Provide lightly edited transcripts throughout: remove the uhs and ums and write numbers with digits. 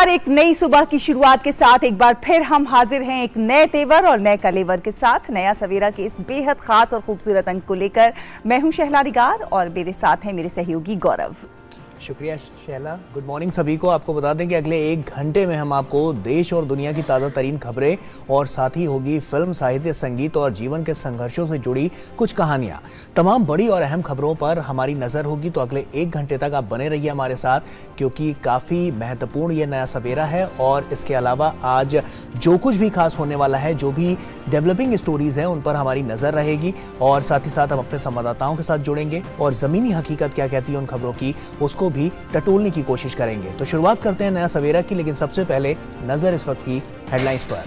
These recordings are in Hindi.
नमस्कार। एक नई सुबह की शुरुआत के साथ एक बार फिर हम हाजिर हैं एक नए तेवर और नए कलेवर के साथ। नया सवेरा के इस बेहद खास और खूबसूरत अंक को लेकर मैं हूं शहला निगार और मेरे साथ हैं मेरे सहयोगी गौरव। शुक्रिया शैला। गुड मॉर्निंग सभी को। आपको बता दें कि अगले 1 घंटे में हम आपको देश और दुनिया की ताज़ा तरीन खबरें और साथ ही होगी फिल्म, साहित्य, संगीत और जीवन के संघर्षों से जुड़ी कुछ कहानियां। तमाम बड़ी और अहम खबरों पर हमारी नज़र होगी, तो अगले 1 घंटे तक आप बने रहिए हमारे साथ, क्योंकि काफ़ी महत्वपूर्ण ये नया सवेरा है। और इसके अलावा आज जो कुछ भी खास होने वाला है, जो भी डेवलपिंग स्टोरीज हैं, उन पर हमारी नज़र रहेगी और साथ ही साथ हम अपने संवाददाताओं के साथ जुड़ेंगे और ज़मीनी हकीकत क्या कहती है उन खबरों की, उसको भी टटोलने की कोशिश करेंगे। तो शुरुआत करते हैं नया सवेरा की, लेकिन सबसे पहले नजर इस वक्त की हेडलाइंस पर।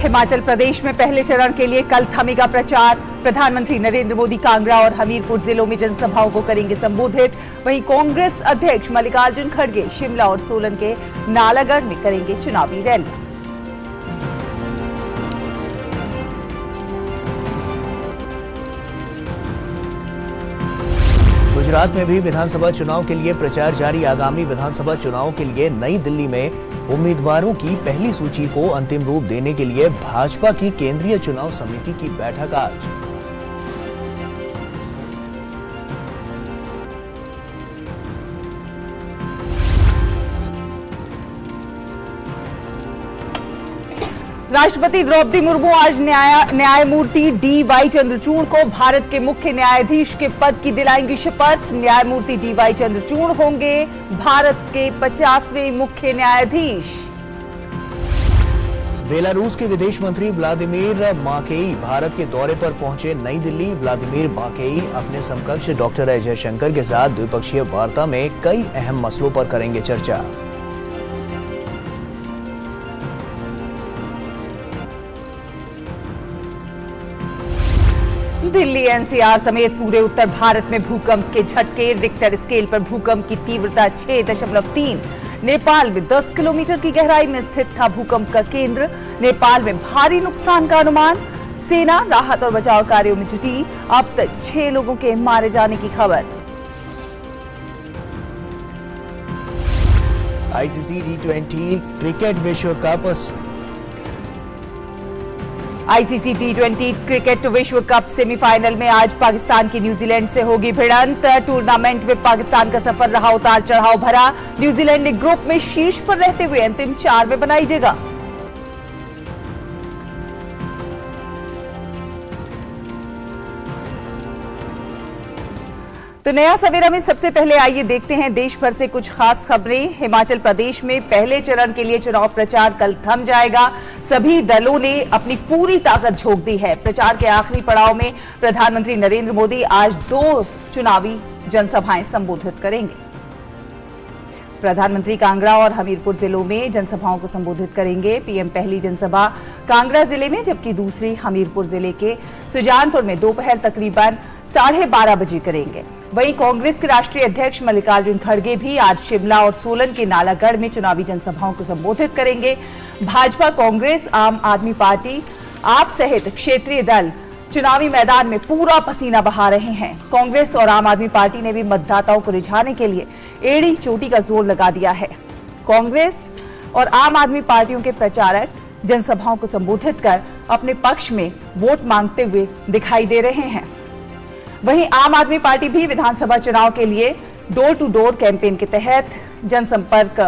हिमाचल प्रदेश में पहले चरण के लिए कल थमेगा प्रचार। प्रधानमंत्री नरेंद्र मोदी कांगड़ा और हमीरपुर जिलों में जनसभाओं को करेंगे संबोधित। वहीं कांग्रेस अध्यक्ष मल्लिकार्जुन खड़गे शिमला और सोलन के नालागढ़ में करेंगे चुनावी रैली। गुजरात में भी विधानसभा चुनाव के लिए प्रचार जारी। आगामी विधानसभा चुनाव के लिए नई दिल्ली में उम्मीदवारों की पहली सूची को अंतिम रूप देने के लिए भाजपा की केंद्रीय चुनाव समिति की बैठक आज। राष्ट्रपति द्रौपदी मुर्मू आज न्यायमूर्ति डी.वाई. चंद्रचूड़ को भारत के मुख्य न्यायाधीश के पद की दिलाएंगी शपथ। न्यायमूर्ति डी.वाई. चंद्रचूड़ होंगे भारत के 50वें मुख्य न्यायाधीश। बेलारूस के विदेश मंत्री व्लादिमीर माकेई भारत के दौरे पर पहुंचे नई दिल्ली। व्लादिमीर माकेई अपने समकक्ष डॉक्टर एस जयशंकर के साथ द्विपक्षीय वार्ता में कई अहम मसलों पर करेंगे चर्चा। दिल्ली एनसीआर समेत पूरे उत्तर भारत में भूकंप के झटके। रिक्टर स्केल पर भूकंप की तीव्रता 6.3। नेपाल में 10 किलोमीटर की गहराई में स्थित था भूकंप का केंद्र। नेपाल में भारी नुकसान का अनुमान। सेना राहत और बचाव कार्यों में जुटी। अब तक 6 लोगों के मारे जाने की खबर। आईसीसी टी20 क्रिकेट विश्व कप। आईसीसी टी20 क्रिकेट विश्व कप सेमीफाइनल में आज पाकिस्तान की न्यूजीलैंड से होगी भिड़ंत। टूर्नामेंट में पाकिस्तान का सफर रहा उतार चढ़ाव भरा। न्यूजीलैंड ने ग्रुप में शीर्ष पर रहते हुए अंतिम 4 में बनाई जगह। तो नया सवेरा में सबसे पहले आइए देखते हैं देश भर से कुछ खास खबरें। हिमाचल प्रदेश में पहले चरण के लिए चुनाव प्रचार कल थम जाएगा। सभी दलों ने अपनी पूरी ताकत झोंक दी है। प्रचार के आखिरी पड़ाव में प्रधानमंत्री नरेंद्र मोदी आज 2 चुनावी जनसभाएं संबोधित करेंगे। प्रधानमंत्री कांगड़ा और हमीरपुर जिलों में जनसभाओं को संबोधित करेंगे। पीएम पहली जनसभा कांगड़ा जिले में, जबकि दूसरी हमीरपुर जिले के सुजानपुर में दोपहर तकरीबन 12:30 बजे करेंगे। वहीं कांग्रेस के राष्ट्रीय अध्यक्ष मल्लिकार्जुन खड़गे भी आज शिमला और सोलन के नालागढ़ में चुनावी जनसभाओं को संबोधित करेंगे। भाजपा, कांग्रेस, आम आदमी पार्टी, आप सहित क्षेत्रीय दल चुनावी मैदान में पूरा पसीना बहा रहे हैं। कांग्रेस और आम आदमी पार्टी ने भी मतदाताओं को रिझाने के लिए एड़ी चोटी का जोर लगा दिया है। कांग्रेस और आम आदमी पार्टियों के प्रचारक जनसभाओं को संबोधित कर अपने पक्ष में वोट मांगते हुए दिखाई दे रहे हैं। वहीं आम आदमी पार्टी भी विधानसभा चुनाव के लिए डोर टू डोर कैंपेन के तहत जनसंपर्क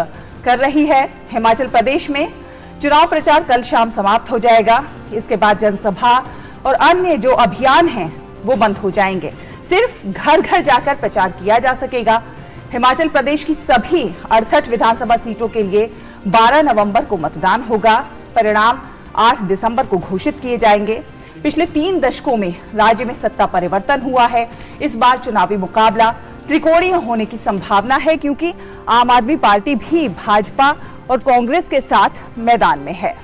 कर रही है। हिमाचल प्रदेश में चुनाव प्रचार कल शाम समाप्त हो जाएगा। इसके बाद जनसभा और अन्य जो अभियान हैं वो बंद हो जाएंगे। सिर्फ घर घर जाकर प्रचार किया जा सकेगा। हिमाचल प्रदेश की सभी 68 विधानसभा सीटों के लिए 12 नवंबर को मतदान होगा। परिणाम 8 दिसंबर को घोषित किए जाएंगे। पिछले 3 दशकों में राज्य में सत्ता परिवर्तन हुआ है। इस बार चुनावी मुकाबला त्रिकोणीय होने की संभावना है, क्योंकि आम आदमी पार्टी भी भाजपा और कांग्रेस के साथ मैदान में है।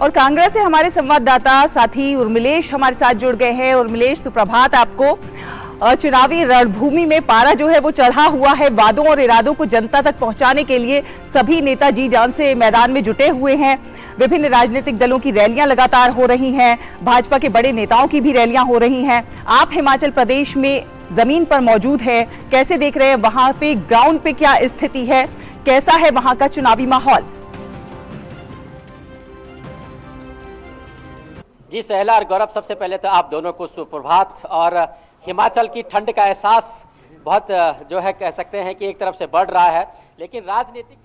और कांगड़ा से हमारे संवाददाता साथी उर्मिलेश हमारे साथ जुड़ गए हैं। उर्मिलेश, सुप्रभात आपको। चुनावी रणभूमि में पारा जो है वो चढ़ा हुआ है। वादों और इरादों को जनता तक पहुंचाने के लिए सभी नेता जी जान से मैदान में जुटे हुए हैं। विभिन्न राजनीतिक दलों की रैलियां लगातार हो रही हैं। भाजपा के बड़े नेताओं की भी रैलियां हो रही हैं। आप हिमाचल प्रदेश में जमीन पर मौजूद है, कैसे देख रहे हैं वहां पे ग्राउंड पे क्या स्थिति है, कैसा है वहां का चुनावी माहौल? जी सहला और गौरव, सबसे पहले तो आप दोनों को सुप्रभात। और हिमाचल की ठंड का एहसास बहुत जो है कह सकते हैं कि एक तरफ से बढ़ रहा है, लेकिन राजनीतिक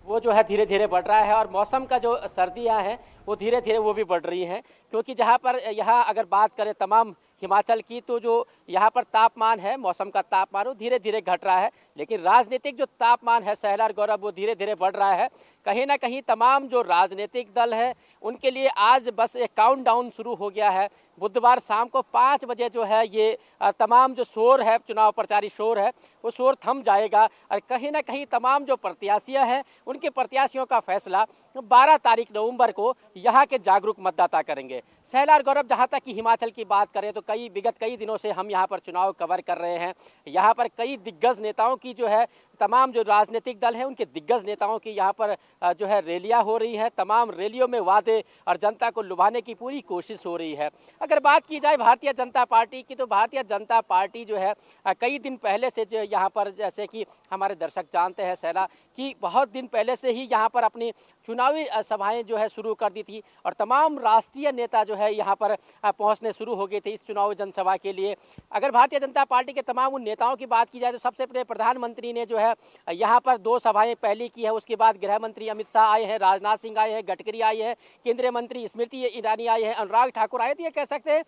वो जो है धीरे धीरे बढ़ रहा है। और मौसम का जो सर्दियां हैं वो धीरे धीरे वो भी बढ़ रही हैं, क्योंकि जहां पर यहाँ अगर बात करें तमाम हिमाचल की, तो जो यहाँ पर तापमान है, मौसम का तापमान वो धीरे धीरे घट रहा है, लेकिन राजनीतिक जो तापमान है सहला और गौरव वो धीरे धीरे बढ़ रहा है। कहीं ना कहीं तमाम जो राजनीतिक दल है उनके लिए आज बस एक काउंटडाउन शुरू हो गया है। बुधवार शाम को 5 बजे जो है ये तमाम जो शोर है, चुनाव प्रचारी शोर है, वो शोर थम जाएगा। और कहीं ना कहीं तमाम जो प्रत्याशियां हैं उनके प्रत्याशियों का फैसला 12 तारीख नवंबर को यहाँ के जागरूक मतदाता करेंगे। सहला और गौरव, जहाँ तक कि हिमाचल की बात करें तो विगत कई दिनों से हम यहाँ पर चुनाव कवर कर रहे हैं। यहाँ पर कई दिग्गज नेताओं की जो है, तमाम जो राजनीतिक दल हैं उनके दिग्गज नेताओं की यहाँ पर जो है रैलियां हो रही हैं। तमाम रैलियों में वादे और जनता को लुभाने की पूरी कोशिश हो रही है। अगर बात की जाए भारतीय जनता पार्टी की, तो भारतीय जनता पार्टी जो है कई दिन पहले से जो यहाँ पर, जैसे कि हमारे दर्शक जानते हैं सहला, कि बहुत दिन पहले से ही यहाँ पर अपनी चुनावी सभाएं जो है शुरू कर दी थी। और तमाम राष्ट्रीय नेता जो है यहाँ पर पहुँचने शुरू हो गए थे इस चुनावी जनसभा के लिए। अगर भारतीय जनता पार्टी के तमाम उन नेताओं की बात की जाए तो सबसे पहले प्रधानमंत्री ने जो है यहाँ पर 2 सभाएं पहली की है। उसके बाद गृह मंत्री अमित शाह आए हैं, राजनाथ सिंह आए हैं, गडकरी आए हैं, केंद्रीय मंत्री स्मृति ईरानी आए हैं, अनुराग ठाकुर आए थे। ये कह सकते हैं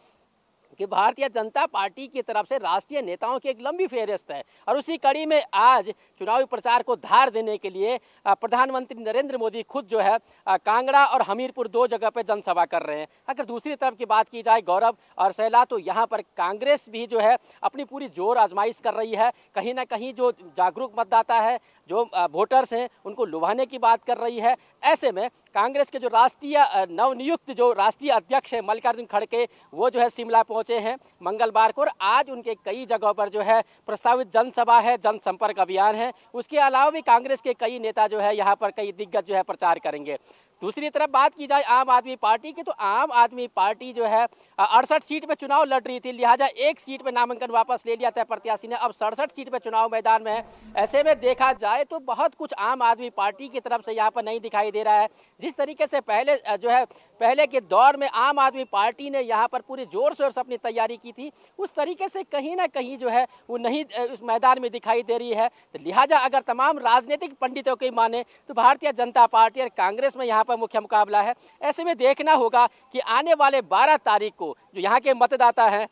कि भारतीय जनता पार्टी की तरफ से राष्ट्रीय नेताओं की एक लंबी फेहरिस्त है। और उसी कड़ी में आज चुनावी प्रचार को धार देने के लिए प्रधानमंत्री नरेंद्र मोदी खुद जो है कांगड़ा और हमीरपुर 2 जगह पे जनसभा कर रहे हैं। अगर दूसरी तरफ की बात की जाए गौरव और सहला, तो यहाँ पर कांग्रेस भी जो है अपनी पूरी जोर आजमाइश कर रही है। कहीं ना कहीं जो जागरूक मतदाता है, जो वोटर्स हैं, उनको लुभाने की बात कर रही है। ऐसे में कांग्रेस के जो राष्ट्रीय नवनियुक्त जो राष्ट्रीय अध्यक्ष है मल्लिकार्जुन खड़गे, वो जो है शिमला पहुंचे हैं मंगलवार को। और आज उनके कई जगहों पर जो है प्रस्तावित जनसभा है, जनसंपर्क अभियान है। उसके अलावा भी कांग्रेस के कई नेता जो है यहाँ पर कई दिग्गज जो है प्रचार करेंगे। दूसरी तरफ बात की जाए आम आदमी पार्टी की, तो आम आदमी पार्टी जो है 68 सीट पे चुनाव लड़ रही थी, लिहाजा 1 सीट पे नामांकन वापस ले लिया था प्रत्याशी ने। अब 67 सीट पे चुनाव मैदान में है। ऐसे में देखा जाए तो बहुत कुछ आम आदमी पार्टी की तरफ से यहाँ पर नहीं दिखाई दे रहा है। जिस तरीके से पहले के दौर में आम आदमी पार्टी ने यहाँ पर पूरे जोर शोर से अपनी तैयारी की थी, उस तरीके से कहीं ना कहीं जो है वो नहीं उस मैदान में दिखाई दे रही है। तो लिहाजा अगर तमाम राजनीतिक पंडितों की माने तो भारतीय जनता पार्टी और कांग्रेस में यहाँ पर मुख्य मुकाबला है। ऐसे में देखना होगा कि आने वाले 12 तारीख को जो यहाँ के मतदाता हैं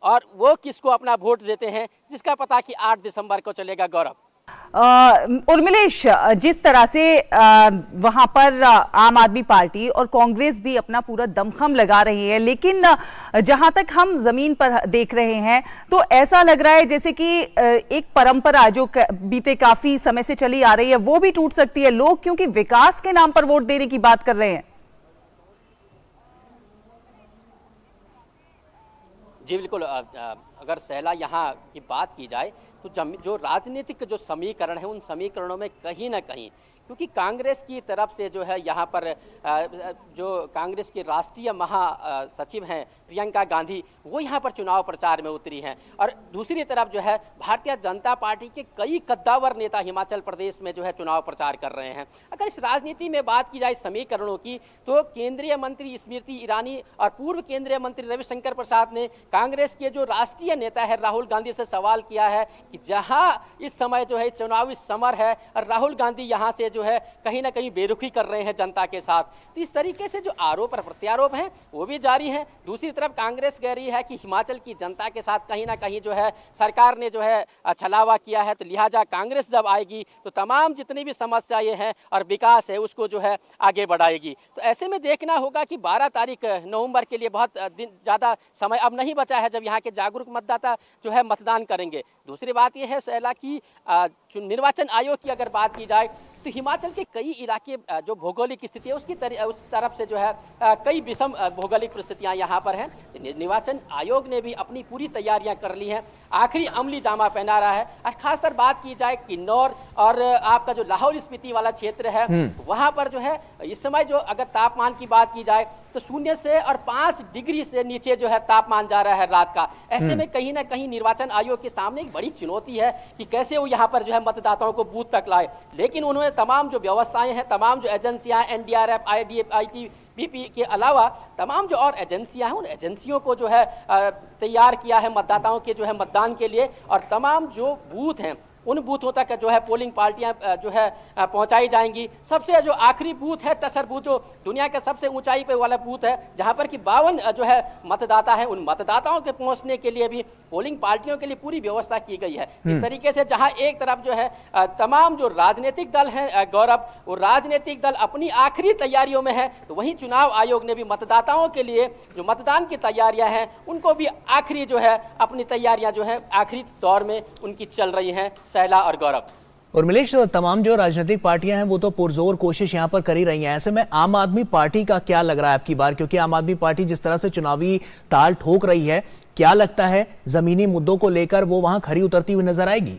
और वो किसको अपना वोट देते हैं, जिसका पता कि 8 दिसंबर को चलेगा। गौरव, उर्मिलेश, जिस तरह से वहां पर आम आदमी पार्टी और कांग्रेस भी अपना पूरा दमखम लगा रही है, लेकिन जहां तक हम जमीन पर देख रहे हैं तो ऐसा लग रहा है जैसे कि एक परंपरा जो बीते काफी समय से चली आ रही है वो भी टूट सकती है। लोग क्योंकि विकास के नाम पर वोट देने की बात कर रहे हैं। जी बिल्कुल। अगर सहला यहाँ की बात की जाए तो जो राजनीतिक जो समीकरण है उन समीकरणों में कहीं ना कहीं, क्योंकि कांग्रेस की तरफ से जो है यहाँ पर जो कांग्रेस की राष्ट्रीय महासचिव हैं प्रियंका गांधी, वो यहाँ पर चुनाव प्रचार में उतरी हैं। और दूसरी तरफ जो है भारतीय जनता पार्टी के कई कद्दावर नेता हिमाचल प्रदेश में जो है चुनाव प्रचार कर रहे हैं। अगर इस राजनीति में बात की जाए समीकरणों की, तो केंद्रीय मंत्री स्मृति ईरानी और पूर्व केंद्रीय मंत्री रविशंकर प्रसाद ने कांग्रेस के जो राष्ट्रीय नेता है राहुल गांधी से सवाल किया है कि जहां इस समय जो है चुनावी समर है और राहुल गांधी यहां से जो है कहीं ना कहीं बेरुखी कर रहे हैं जनता के साथ, तो इस तरीके से जो आरोप और प्रत्यारोप हैं वो भी जारी हैं। दूसरी तरफ कांग्रेस कह रही है कि हिमाचल की जनता के साथ कहीं ना कहीं जो है सरकार ने जो है छलावा किया है, तो लिहाजा कांग्रेस जब आएगी तो तमाम जितनी भी समस्याएं हैं और विकास है उसको जो है आगे बढ़ाएगी। तो ऐसे में देखना होगा कि 12 तारीख नवंबर के लिए बहुत ज़्यादा समय अब नहीं बचा है जब यहाँ के जागरूक मतदाता जो है मतदान करेंगे। दूसरी बात यह है सहला की निर्वाचन आयोग की अगर बात की जाए तो हिमाचल के कई इलाके जो भौगोलिक स्थिति है उस तरफ से जो है कई विषम भौगोलिक परिस्थितियां यहाँ पर हैं। निर्वाचन आयोग ने भी अपनी पूरी तैयारियां कर ली हैं, आखिरी अमली जामा पहना रहा है। और खासकर बात की जाए किन्नौर और आपका जो लाहौल स्पीति वाला क्षेत्र है, वहां पर जो है इस समय जो अगर तापमान की बात की जाए तो 0 से और 5 डिग्री से नीचे जो है तापमान जा रहा है रात का। ऐसे में कहीं ना कहीं निर्वाचन आयोग के सामने एक बड़ी चुनौती है कि कैसे वो यहाँ पर जो है मतदाताओं को बूथ तक लाए। लेकिन उन्होंने तमाम जो व्यवस्थाएं हैं, तमाम जो एजेंसियां, एनडीआरएफ, आईटीबीपी के अलावा तमाम जो और एजेंसियां हैं, उन एजेंसियों को जो है तैयार किया है मतदाताओं के जो है मतदान के लिए। और तमाम जो बूथ हैं उन बूथों तक जो है पोलिंग पार्टियां जो है पहुंचाई जाएंगी। सबसे जो आखिरी बूथ है टसर बूथ, जो दुनिया के सबसे ऊंचाई पे वाला बूथ है, जहां पर कि 52 जो है मतदाता है, उन मतदाताओं के पहुंचने के लिए भी पोलिंग पार्टियों के लिए पूरी व्यवस्था की गई है। इस तरीके से जहां एक तरफ जो है तमाम जो राजनीतिक दल हैं गौरव, वो राजनीतिक दल अपनी आखिरी तैयारियों में है, तो वहीं चुनाव आयोग ने भी मतदाताओं के लिए जो मतदान की तैयारियां हैं उनको भी आखिरी जो है अपनी तैयारियां जो है आखिरी दौर में उनकी चल रही हैं। शैला और गौरव। और मिलेश, तमाम जो राजनीतिक पार्टियां हैं वो तो पुरजोर कोशिश यहां पर कर ही रही हैं। ऐसे में आम आदमी पार्टी का क्या लग रहा है आपकी बार, क्योंकि आम आदमी पार्टी जिस तरह से चुनावी ताल ठोक रही है, क्या लगता है जमीनी मुद्दों को लेकर वो वहां खरी उतरती हुई नजर आएगी?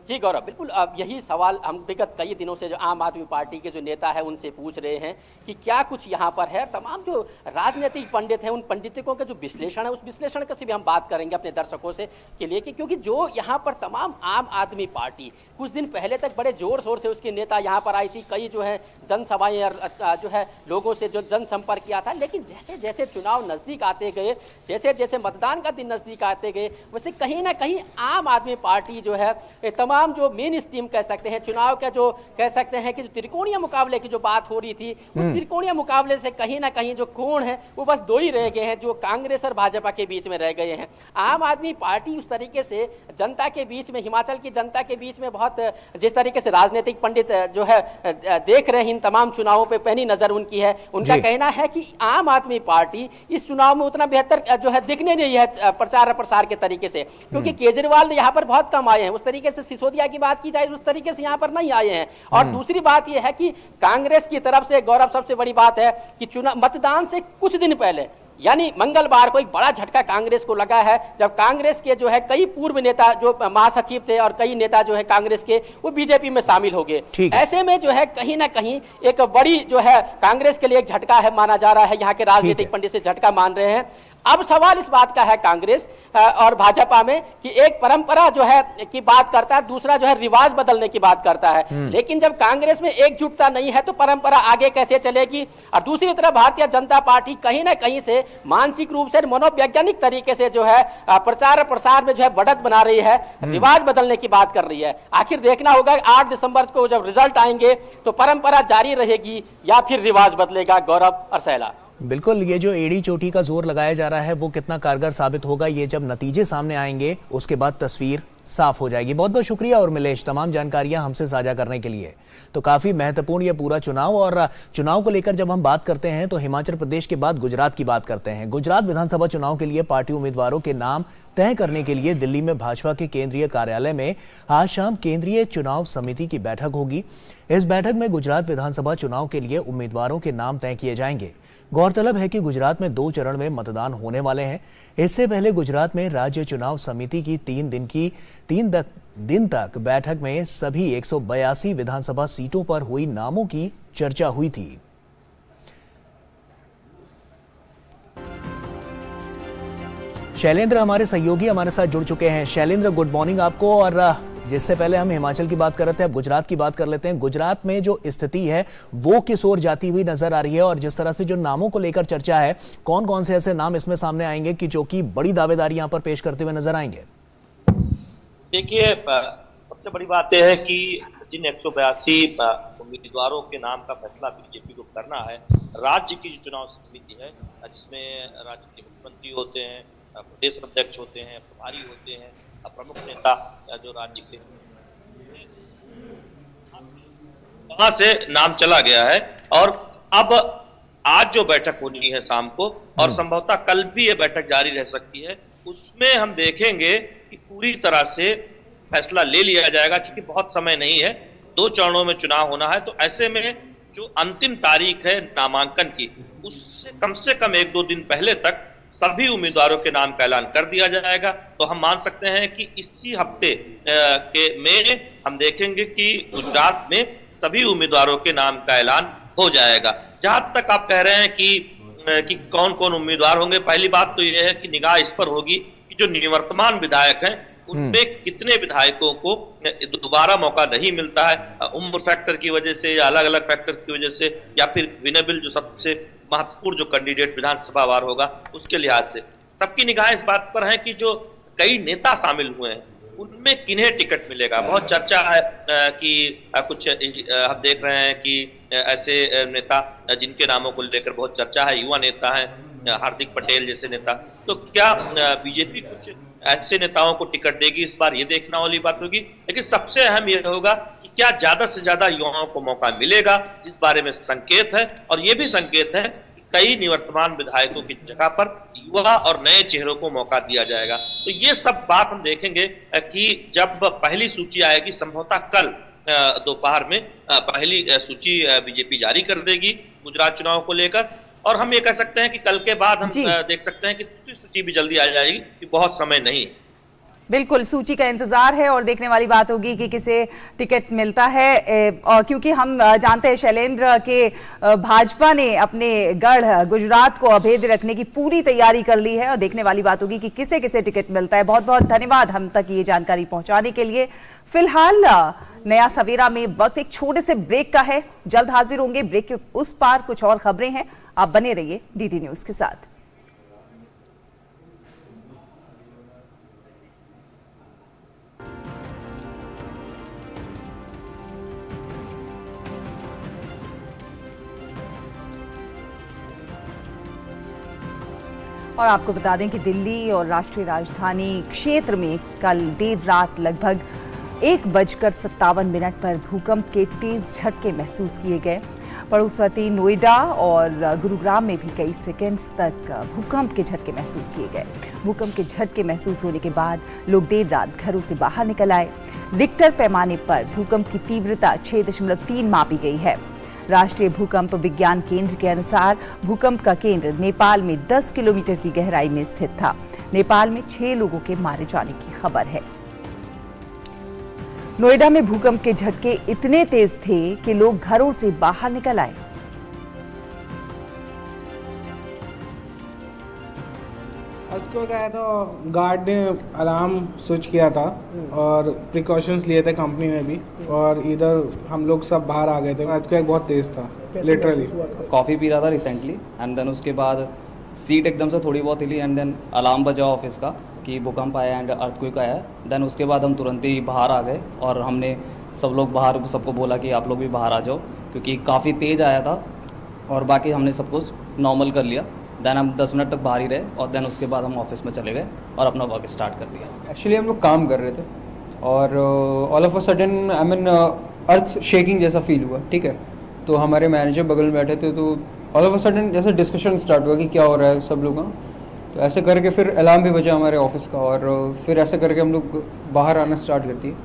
जी गौरव, बिल्कुल अब यही सवाल हम विगत कई दिनों से जो आम आदमी पार्टी के जो नेता है उनसे पूछ रहे हैं कि क्या कुछ यहाँ पर है। तमाम जो राजनीतिक पंडित हैं, उन पंडितों का जो विश्लेषण है, उस विश्लेषण का से भी हम बात करेंगे अपने दर्शकों से के लिए, क्योंकि जो यहाँ पर तमाम आम आदमी पार्टी कुछ दिन पहले तक बड़े जोर शोर से उसके नेता यहाँ पर आई थी, कई जो है जनसभाएं जो है लोगों से जो जनसंपर्क किया था। लेकिन जैसे जैसे चुनाव नजदीक आते गए, जैसे जैसे मतदान का दिन नजदीक आते गए, वैसे कहीं ना कहीं आम आदमी पार्टी जो है तमाम जो मेन स्ट्रीम कह सकते हैं, चुनाव का जो कह सकते हैं कि जो त्रिकोणीय मुकाबले की जो बात हो रही थी, उस त्रिकोणीय मुकाबले से कहीं ना कहीं जो कोण है वो बस 2 ही रह गए हैं, जो कांग्रेस और भाजपा के बीच में रह गए हैं। आम आदमी पार्टी उस तरीके से जनता के बीच में, हिमाचल की जनता के बीच में बहुत जिस तरीके से राजनीतिक पंडित जो है देख रहे हैं इन तमाम चुनावों पे, पहली नजर उनकी है। उनका कहना है कि आम आदमी पार्टी इस चुनाव में उतना बेहतर जो है दिखने नहीं है प्रचार प्रसार के तरीके से, क्योंकि केजरीवाल यहाँ पर बहुत कम आए हैं। उस तरीके से सिसोदिया की बात की जाए उस तरीके से यहाँ पर नहीं आए हैं। और दूसरी बात यह है कि कांग्रेस की तरफ से गौरव सबसे बड़ी बात है कि चुनाव मतदान से कुछ दिन पहले यानी मंगलवार को एक बड़ा झटका कांग्रेस को लगा है, जब कांग्रेस के जो है कई पूर्व नेता जो महासचिव थे और कई नेता जो है कांग्रेस के, वो बीजेपी में शामिल हो गए। ऐसे में जो है कहीं ना कहीं एक बड़ी जो है कांग्रेस के लिए एक झटका है माना जा रहा है। यहाँ के राजनीतिक पंडित से झटका मान रहे हैं। अब सवाल इस बात का है कांग्रेस और भाजपा में कि एक परंपरा जो है की बात करता है, दूसरा जो है रिवाज बदलने की बात करता है। लेकिन जब कांग्रेस में एकजुटता नहीं है तो परंपरा आगे कैसे चलेगी? और दूसरी तरफ भारतीय जनता पार्टी कहीं ना कहीं से मानसिक रूप से, मनोवैज्ञानिक तरीके से जो है प्रचार प्रसार में जो है बढ़त बना रही है, रिवाज बदलने की बात कर रही है। आखिर देखना होगा 8 दिसंबर को जब रिजल्ट आएंगे तो परंपरा जारी रहेगी या फिर रिवाज बदलेगा। गौरव और शैला। बिल्कुल, ये जो एड़ी चोटी का जोर लगाया जा रहा है वो कितना कारगर साबित होगा, ये जब नतीजे सामने आएंगे उसके बाद तस्वीर साफ हो जाएगी। बहुत बहुत शुक्रिया और मिलेश तमाम जानकारियां हमसे साझा करने के लिए। तो काफी महत्वपूर्ण ये पूरा चुनाव, और चुनाव को लेकर जब हम बात करते हैं तो हिमाचल प्रदेश के बाद गुजरात की बात करते हैं। गुजरात विधानसभा चुनाव के लिए पार्टी उम्मीदवारों के नाम तय करने के लिए दिल्ली में भाजपा के केंद्रीय कार्यालय में आज शाम केंद्रीय चुनाव समिति की बैठक होगी। इस बैठक में गुजरात विधानसभा चुनाव के लिए उम्मीदवारों के नाम तय किए जाएंगे। गौरतलब है कि गुजरात में 2 चरण में मतदान होने वाले हैं। इससे पहले गुजरात में राज्य चुनाव समिति की 3 दिन तक बैठक में सभी 182 विधानसभा सीटों पर हुई नामों की चर्चा हुई थी। शैलेंद्र हमारे सहयोगी हमारे साथ जुड़ चुके हैं। शैलेंद्र, गुड मॉर्निंग आपको। और जिससे पहले हम हिमाचल की बात कर रहे थे, अब गुजरात की बात कर लेते हैं। गुजरात में जो स्थिति है वो किस ओर जाती हुई नजर आ रही है, और जिस तरह से जो नामों को लेकर चर्चा है, कौन कौन से ऐसे नाम इसमें सामने आएंगे कि जो कि बड़ी दावेदारी यहां पर पेश करते हुए नजर आएंगे? देखिए, सबसे बड़ी बात यह है कि जिन 182 उम्मीदवारों के नाम का फैसला बीजेपी को करना है, राज्य की जो चुनाव समिति है जिसमें राज्य के मुख्यमंत्री होते हैं, प्रदेश अध्यक्ष होते हैं, प्रभारी होते हैं, प्रमुख नेता जो राज्य के, वहां से नाम चला गया है। और अब आज जो बैठक होनी है शाम को, और संभवतः कल भी ये बैठक जारी रह सकती है, उसमें हम देखेंगे कि कि पूरी तरह से फैसला ले लिया जाएगा, क्योंकि बहुत समय नहीं है, 2 चरणों में चुनाव होना है। तो ऐसे में जो अंतिम तारीख है नामांकन की, उससे कम से कम 1-2 दिन पहले तक सभी उम्मीदवारों के नाम का ऐलान कर दिया जाएगा। तो हम मान सकते हैं कि इसी हफ्ते में हम देखेंगे कि गुजरात में सभी उम्मीदवारों के नाम का ऐलान हो जाएगा। जहां तक आप कह रहे हैं कि कौन कौन उम्मीदवार होंगे, पहली बात तो यह है कि निगाह इस पर होगी कि जो निवर्तमान विधायक हैं उनमें कितने विधायकों को दोबारा मौका नहीं मिलता है, उम्र फैक्टर की वजह से या अलग अलग फैक्टर की वजह से, या फिर विनेबल जो सबसे महत्वपूर्ण जो कैंडिडेट विधानसभा वार होगा उसके लिहाज से। सबकी निगाह इस बात पर है कि जो कई नेता शामिल हुए हैं उनमें किन्हें टिकट मिलेगा। बहुत चर्चा है कि कुछ हम देख रहे हैं कि ऐसे नेता जिनके नामों को लेकर बहुत चर्चा है, युवा नेता हैं, हार्दिक पटेल जैसे नेता। तो क्या बीजेपी कुछ ऐसे नेताओं को टिकट देगी इस बार, ये देखना वाली बात होगी। लेकिन सबसे अहम यह होगा कि क्या ज्यादा से ज्यादा युवाओं को मौका मिलेगा, जिस बारे में संकेत है। और ये भी संकेत है कि कई निवर्तमान विधायकों की जगह पर युवा और नए चेहरों को मौका दिया जाएगा। तो ये सब बात हम देखेंगे कि जब पहली सूची आएगी, संभवतः कल दोपहर में पहली सूची बीजेपी जारी कर देगी गुजरात चुनाव को लेकर। और हम ये कह सकते हैं कि कल के बाद हम देख सकते हैं कि दूसरी सूची भी जल्दी आ जाएगी, कि बहुत समय नहीं है। बिल्कुल, सूची का इंतजार है और देखने वाली बात होगी कि किसे टिकट मिलता है। क्योंकि हम जानते हैं शैलेंद्र के भाजपा ने अपने गढ़ गुजरात को अभेद्य रखने की पूरी तैयारी कर ली है और देखने वाली बात होगी कि किसे किसे टिकट मिलता है। बहुत बहुत धन्यवाद हम तक ये जानकारी पहुंचाने के लिए। फिलहाल नया सवेरा में वक्त एक छोटे से ब्रेक का है, जल्द हाजिर होंगे। ब्रेक के उस पार कुछ और खबरें हैं, आप बने रहिए डीडी न्यूज के साथ। और आपको बता दें कि दिल्ली और राष्ट्रीय राजधानी क्षेत्र में कल देर रात लगभग 1:57 पर भूकंप के तेज झटके महसूस किए गए। पड़ोसवर्ती नोएडा और गुरुग्राम में भी कई सेकंड्स तक भूकंप के झटके महसूस किए गए। भूकंप के झटके महसूस होने के बाद लोग देर रात घरों से बाहर निकल आए। रिक्टर पैमाने पर भूकंप की तीव्रता 6.3 मापी गई है। राष्ट्रीय भूकंप विज्ञान केंद्र के अनुसार भूकंप का केंद्र नेपाल में 10 किलोमीटर की गहराई में स्थित था। नेपाल में 6 लोगों के मारे जाने की खबर है। नोएडा में भूकंप के झटके इतने तेज थे कि लोग घरों से बाहर निकल आए। अर्थक्वेक आया था, गार्ड ने अलार्म स्विच किया था और प्रिकॉशंस लिए थे कंपनी ने भी, और इधर हम लोग सब बाहर आ गए थे। अर्थक्वेक बहुत तेज था, लिटरली। कॉफ़ी पी रहा था रिसेंटली एंड देन उसके बाद सीट एकदम से थोड़ी बहुत हिली एंड देन अलार्म बजा ऑफिस का कि भूकंप आया एंड अर्थक्वेक आया। देन उसके बाद हम तुरंत ही बाहर आ गए और हमने सब लोग बाहर सबको बोला कि आप लोग भी बाहर आ जाओ, क्योंकि काफ़ी तेज़ आया था। और बाकी हमने सब कुछ नॉर्मल कर लिया। देन हम 10 मिनट तक बाहर ही रहे और देन उसके बाद हम ऑफिस में चले गए और अपना वर्क स्टार्ट कर दिया। एक्चुअली हम लोग काम कर रहे थे और all of a sudden I mean earth shaking जैसा फील हुआ, ठीक है। तो हमारे मैनेजर बगल में बैठे थे, तो ऑल ऑफ अ सडन जैसे डिस्कशन स्टार्ट हुआ कि क्या हो रहा है सब लोगों का। तो ऐसे करके फिर अलार्म भी बजा हमारे ऑफिस का और फिर ऐसे करके हम लोग बाहर आना स्टार्ट कर दिए।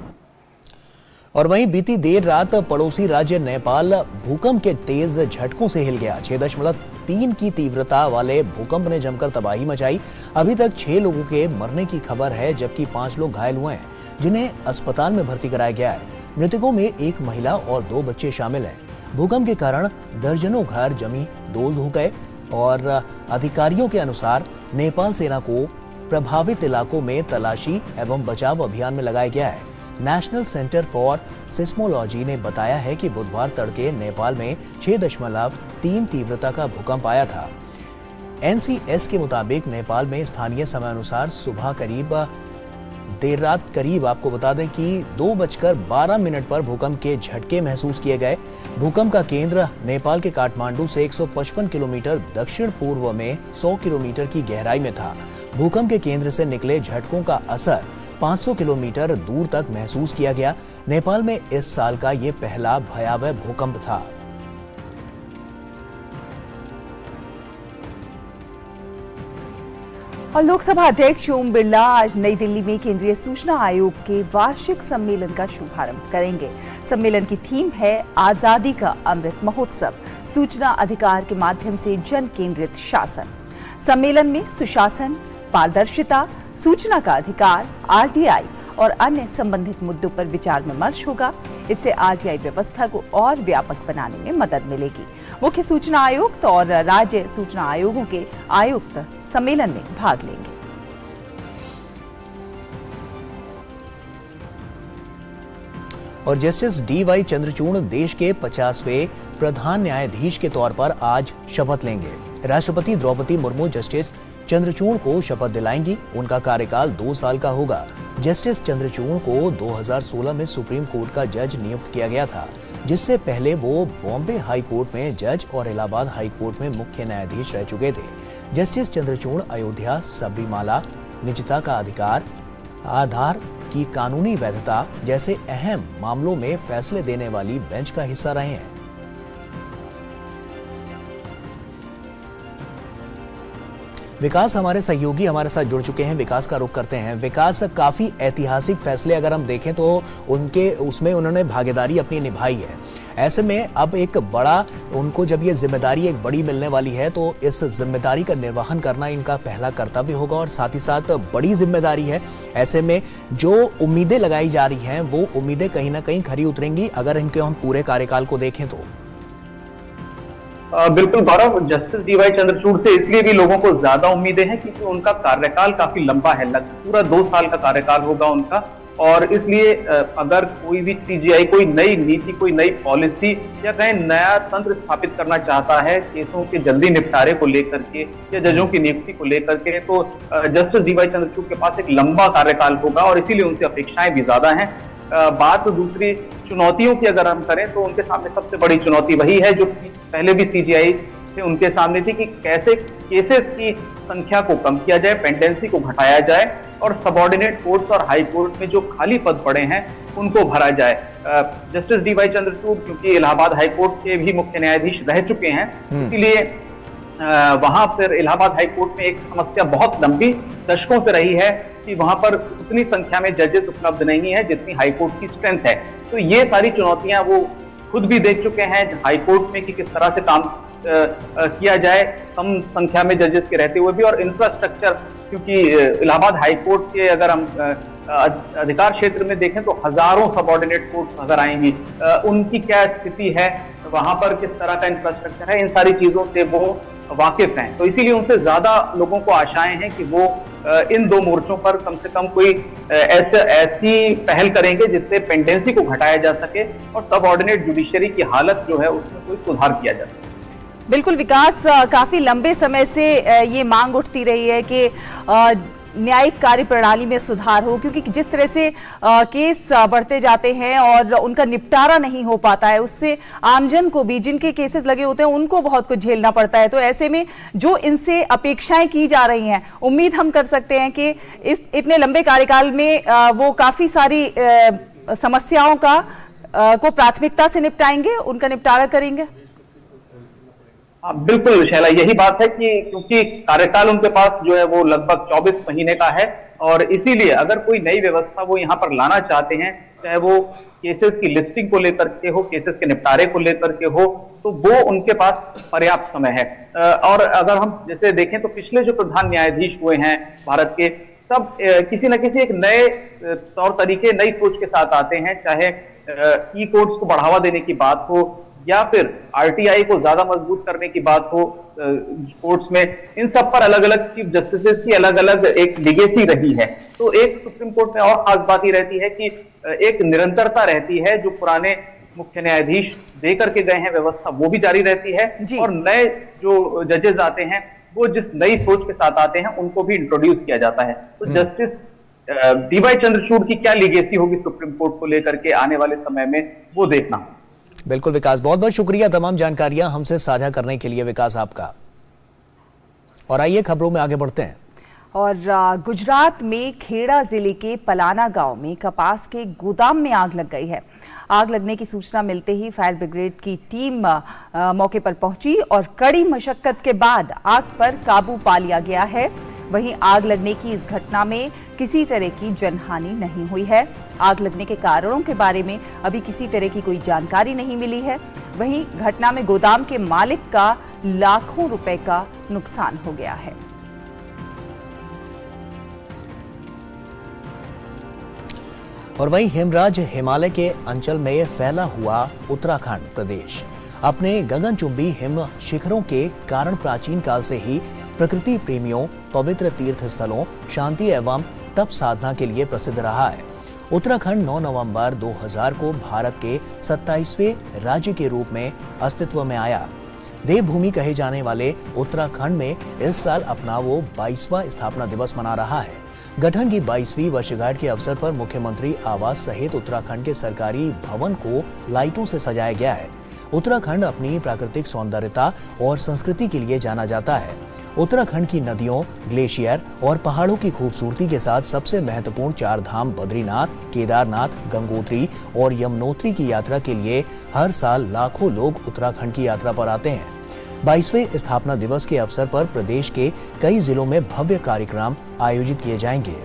और वहीं बीती देर रात पड़ोसी राज्य नेपाल भूकंप के तेज झटकों से हिल गया। 6.3 की तीव्रता वाले भूकंप ने जमकर तबाही मचाई। अभी तक 6 लोगों के मरने की खबर है, जबकि 5 लोग घायल हुए हैं, जिन्हें अस्पताल में भर्ती कराया गया है। मृतकों में 1 महिला और 2 बच्चे शामिल हैं। भूकंप के कारण दर्जनों घर जमी दोल हो गए और अधिकारियों के अनुसार नेपाल सेना को प्रभावित इलाकों में तलाशी एवं बचाव अभियान में लगाया गया है। नेशनल सेंटर फॉर सिस्मोलॉजी ने बताया है कि बुधवार तड़के नेपाल में 6.3 तीव्रता का भूकंप आया था। एनसीएस के मुताबिक नेपाल में स्थानीय समय अनुसार सुबह देर रात करीब आपको बता दें कि 2:12 पर भूकंप के झटके महसूस किए गए। भूकंप का केंद्र नेपाल के काठमांडू से 155 किलोमीटर दक्षिण पूर्व में 100 किलोमीटर की गहराई में था। भूकंप के केंद्र से निकले झटकों का असर 500 किलोमीटर दूर तक महसूस किया गया। नेपाल में इस साल का ये पहला भयावह भूकंप था। और लोकसभा अध्यक्ष ओम बिरला आज नई दिल्ली में केंद्रीय सूचना आयोग के वार्षिक सम्मेलन का शुभारंभ करेंगे। सम्मेलन की थीम है आजादी का अमृत महोत्सव, सूचना अधिकार के माध्यम से जन केंद्रित शासन। सम्मेलन में सुशासन, पारदर्शिता, सूचना का अधिकार, आरटीआई और अन्य संबंधित मुद्दों पर विचार विमर्श होगा। इससे आरटीआई व्यवस्था को और व्यापक बनाने में मदद मिलेगी। मुख्य सूचना आयुक्त और राज्य सूचना आयोगों के आयुक्त सम्मेलन में भाग लेंगे। और जस्टिस डी.वाई. चंद्रचूड़ देश के 50वें प्रधान न्यायाधीश के तौर पर आज शपथ लेंगे। राष्ट्रपति द्रौपदी मुर्मू जस्टिस चंद्रचूड़ को शपथ दिलाएंगी। उनका कार्यकाल 2 साल का होगा। जस्टिस चंद्रचूड़ को 2016 में सुप्रीम कोर्ट का जज नियुक्त किया गया था, जिससे पहले वो बॉम्बे हाई कोर्ट में जज और इलाहाबाद हाई कोर्ट में मुख्य न्यायाधीश रह चुके थे। जस्टिस चंद्रचूड़ अयोध्या, सबरीमाला, निजता का अधिकार, आधार की कानूनी वैधता जैसे अहम मामलों में फैसले देने वाली बेंच का हिस्सा रहे हैं। विकास हमारे सहयोगी हमारे साथ जुड़ चुके हैं। विकास का रुख करते हैं। विकास, काफी ऐतिहासिक फैसले अगर हम देखें तो उसमें उन्होंने भागीदारी अपनी निभाई है। ऐसे में अब एक बड़ा उनको जब ये जिम्मेदारी एक बड़ी मिलने वाली है तो इस जिम्मेदारी का निर्वहन करना इनका पहला कर्तव्य होगा और साथ ही साथ बड़ी जिम्मेदारी है। ऐसे में जो उम्मीदें लगाई जा रही हैं वो उम्मीदें कहीं ना कहीं खरी उतरेंगी अगर इनके हम पूरे कार्यकाल को देखें तो। बिल्कुल गौरव, जस्टिस डी.वाई. चंद्रचूड़ से इसलिए भी लोगों को ज्यादा उम्मीदें हैं क्योंकि उनका कार्यकाल काफी लंबा है, पूरा 2 साल का कार्यकाल होगा उनका। और इसलिए अगर कोई भी सीजीआई कोई नई नीति, कोई नई पॉलिसी या कहीं नया तंत्र स्थापित करना चाहता है केसों के जल्दी निपटारे को लेकर के या जजों की नियुक्ति को लेकर के, तो जस्टिस डी.वाई. चंद्रचूड़ के पास एक लंबा कार्यकाल होगा और इसीलिए उनसे अपेक्षाएं भी ज्यादा हैं। बात दूसरी चुनौतियों की अगर हम करें तो उनके सामने सबसे बड़ी चुनौती वही है जो पहले भी सीजीआई से उनके सामने थी कि कैसे केसेस की संख्या को कम किया जाए, पेंडेंसी को घटाया जाए और सबऑर्डिनेट कोर्ट्स और हाई कोर्ट में जो खाली पद पड़े हैं उनको भरा जाए। Justice D.Y.. चंद्रचूड़ क्योंकि इलाहाबाद हाई कोर्ट के भी मुख्य न्यायाधीश रह चुके हैं, इसीलिए वहां पर इलाहाबाद हाई कोर्ट में एक समस्या बहुत लंबी दशकों से रही है कि वहां पर उतनी संख्या में जजेस उपलब्ध नहीं है जितनी हाई कोर्ट की स्ट्रेंथ है। तो ये सारी चुनौतियां वो खुद भी देख चुके हैं हाई कोर्ट में कि किस तरह से काम किया जाए कम संख्या में जजेस के रहते हुए भी। और इंफ्रास्ट्रक्चर, क्योंकि इलाहाबाद हाई कोर्ट के अगर हम अधिकार क्षेत्र में देखें तो हजारों सबऑर्डिनेट कोर्ट्स अगर आएंगी, उनकी क्या स्थिति है, वहां पर किस तरह का इंफ्रास्ट्रक्चर है, इन सारी चीजों से वो वाकिफ हैं। तो इसीलिए उनसे ज्यादा लोगों को आशाएं हैं कि वो इन 2 मोर्चों पर कम से कम कोई ऐसी पहल करेंगे जिससे पेंडेंसी को घटाया जा सके और सबऑर्डिनेट जुडिशरी की हालत जो है उसमें कोई सुधार किया जा सके। बिल्कुल विकास, काफी लंबे समय से ये मांग उठती रही है कि न्यायिक कार्य प्रणाली में सुधार हो, क्योंकि जिस तरह से केस बढ़ते जाते हैं और उनका निपटारा नहीं हो पाता है, उससे आमजन को भी, जिनके केसेस लगे होते हैं, उनको बहुत कुछ झेलना पड़ता है। तो ऐसे में जो इनसे अपेक्षाएं की जा रही हैं, उम्मीद हम कर सकते हैं कि इतने लंबे कार्यकाल में वो काफी सारी समस्याओं को प्राथमिकता से निपटाएंगे, उनका निपटारा करेंगे। हाँ बिल्कुल शैला, यही बात है कि क्योंकि कार्यकाल उनके पास जो है वो लगभग 24 महीने का है और इसीलिए अगर कोई नई व्यवस्था वो यहाँ पर लाना चाहते हैं, चाहे वो केसेस की लिस्टिंग को लेकर के हो, केसेस के निपटारे को लेकर के हो, तो वो उनके पास पर्याप्त समय है। और अगर हम जैसे देखें तो पिछले जो प्रधान न्यायाधीश हुए हैं भारत के, सब किसी न किसी एक नए तौर तरीके, नई सोच के साथ आते हैं, चाहे ई कोर्ट्स को बढ़ावा देने की बात हो या फिर आरटीआई को ज्यादा मजबूत करने की बात हो कोर्ट्स में, इन सब पर अलग अलग चीफ जस्टिस की अलग अलग एक लिगेसी रही है। तो एक सुप्रीम कोर्ट में और खास बात ये रहती है कि एक निरंतरता रहती है, जो पुराने मुख्य न्यायाधीश दे करके गए हैं व्यवस्था वो भी जारी रहती है और नए जो जजेस आते हैं वो जिस नई सोच के साथ आते हैं उनको भी इंट्रोड्यूस किया जाता है। तो जस्टिस डी.वाई. चंद्रचूड़ की क्या लिगेसी होगी सुप्रीम कोर्ट को लेकर के आने वाले समय में, वो देखना। बिल्कुल विकास, बहुत बहुत शुक्रिया तमाम जानकारियां हमसे साझा करने के लिए विकास आपका। और आइए खबरों में आगे बढ़ते हैं। और गुजरात में खेड़ा जिले के पलाना गांव में कपास के गोदाम में आग लग गई है। आग लगने की सूचना मिलते ही फायर ब्रिगेड की टीम मौके पर पहुंची और कड़ी मशक्कत के बाद आग पर काबू पा लिया गया है। वहीं आग लगने की इस घटना में किसी तरह की जनहानि नहीं हुई है। आग लगने के कारणों के बारे में अभी किसी तरह की कोई जानकारी नहीं मिली है। वहीं घटना में गोदाम के मालिक का लाखों रुपए का नुकसान हो गया है। और वहीं हिमराज हिमालय के अंचल में फैला हुआ उत्तराखंड प्रदेश अपने गगनचुंबी हिम शिखरों के कारण प्राचीन काल से ही प्रकृति प्रेमियों, पवित्र तीर्थ स्थलों, शांति एवं तप साधना के लिए प्रसिद्ध रहा है। उत्तराखंड 9 नवंबर 2000 को भारत के 27वें राज्य के रूप में अस्तित्व में आया। देवभूमि कहे जाने वाले उत्तराखंड में इस साल अपना वो 22वां स्थापना दिवस मना रहा है। गठन की 22वीं वर्षगांठ के अवसर पर मुख्यमंत्री आवास सहित उत्तराखंड के सरकारी भवन को लाइटों से सजाया गया है। उत्तराखंड अपनी प्राकृतिक सौंदर्यता और संस्कृति के लिए जाना जाता है। उत्तराखंड की नदियों, ग्लेशियर और पहाड़ों की खूबसूरती के साथ सबसे महत्वपूर्ण 4 धाम बद्रीनाथ, केदारनाथ, गंगोत्री और यमुनोत्री की यात्रा के लिए हर साल लाखों लोग उत्तराखंड की यात्रा पर आते हैं। 22वें स्थापना दिवस के अवसर पर प्रदेश के कई जिलों में भव्य कार्यक्रम आयोजित किए जाएंगे।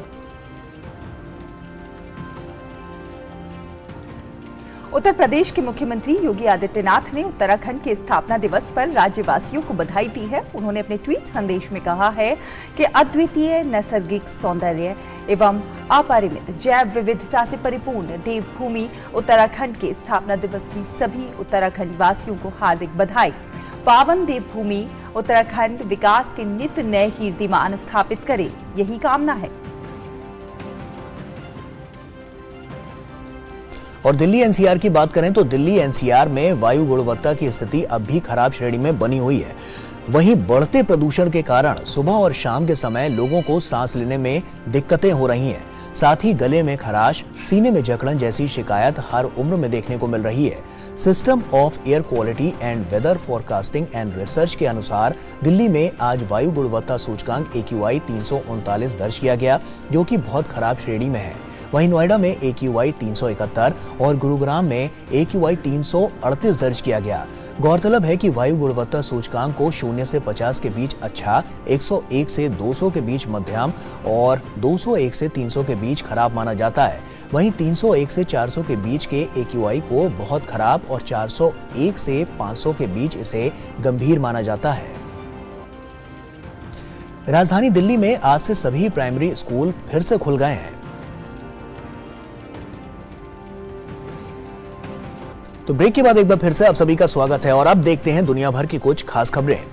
उत्तर प्रदेश के मुख्यमंत्री योगी आदित्यनाथ ने उत्तराखंड के स्थापना दिवस पर राज्यवासियों को बधाई दी है। उन्होंने अपने ट्वीट संदेश में कहा है कि अद्वितीय नैसर्गिक सौंदर्य एवं अपरिमित जैव विविधता से परिपूर्ण देवभूमि उत्तराखंड के स्थापना दिवस की सभी उत्तराखंड वासियों को हार्दिक बधाई। पावन देवभूमि उत्तराखंड विकास के नित नए कीर्तिमान स्थापित करे, यही कामना है। और दिल्ली एनसीआर की बात करें तो दिल्ली एनसीआर में वायु गुणवत्ता की स्थिति अब भी खराब श्रेणी में बनी हुई है। वहीं बढ़ते प्रदूषण के कारण सुबह और शाम के समय लोगों को सांस लेने में दिक्कतें हो रही हैं। साथ ही गले में खराश, सीने में जकड़न जैसी शिकायत हर उम्र में देखने को मिल रही है। System of air quality and weather forecasting and research के अनुसार दिल्ली में आज वायु गुणवत्ता सूचकांक AQI 339 दर्ज किया गया, जो कि बहुत खराब श्रेणी में है। वहीं नोएडा में AQI 371 और गुरुग्राम में AQI 338 दर्ज किया गया। गौरतलब है कि वायु गुणवत्ता सूचकांक को 0 से 50 के बीच अच्छा, 101 से 200 के बीच मध्यम और 201 से 300 के बीच खराब माना जाता है। वहीं 301 से 400 के बीच के AQI को बहुत खराब और 401 से 500 के बीच इसे गंभीर माना जाता है। राजधानी दिल्ली में आज से सभी प्राइमरी स्कूल फिर से खुल गए हैं। तो ब्रेक के बाद एक बार फिर से आप सभी का स्वागत है और अब देखते हैं दुनिया भर की कुछ खास खबरें।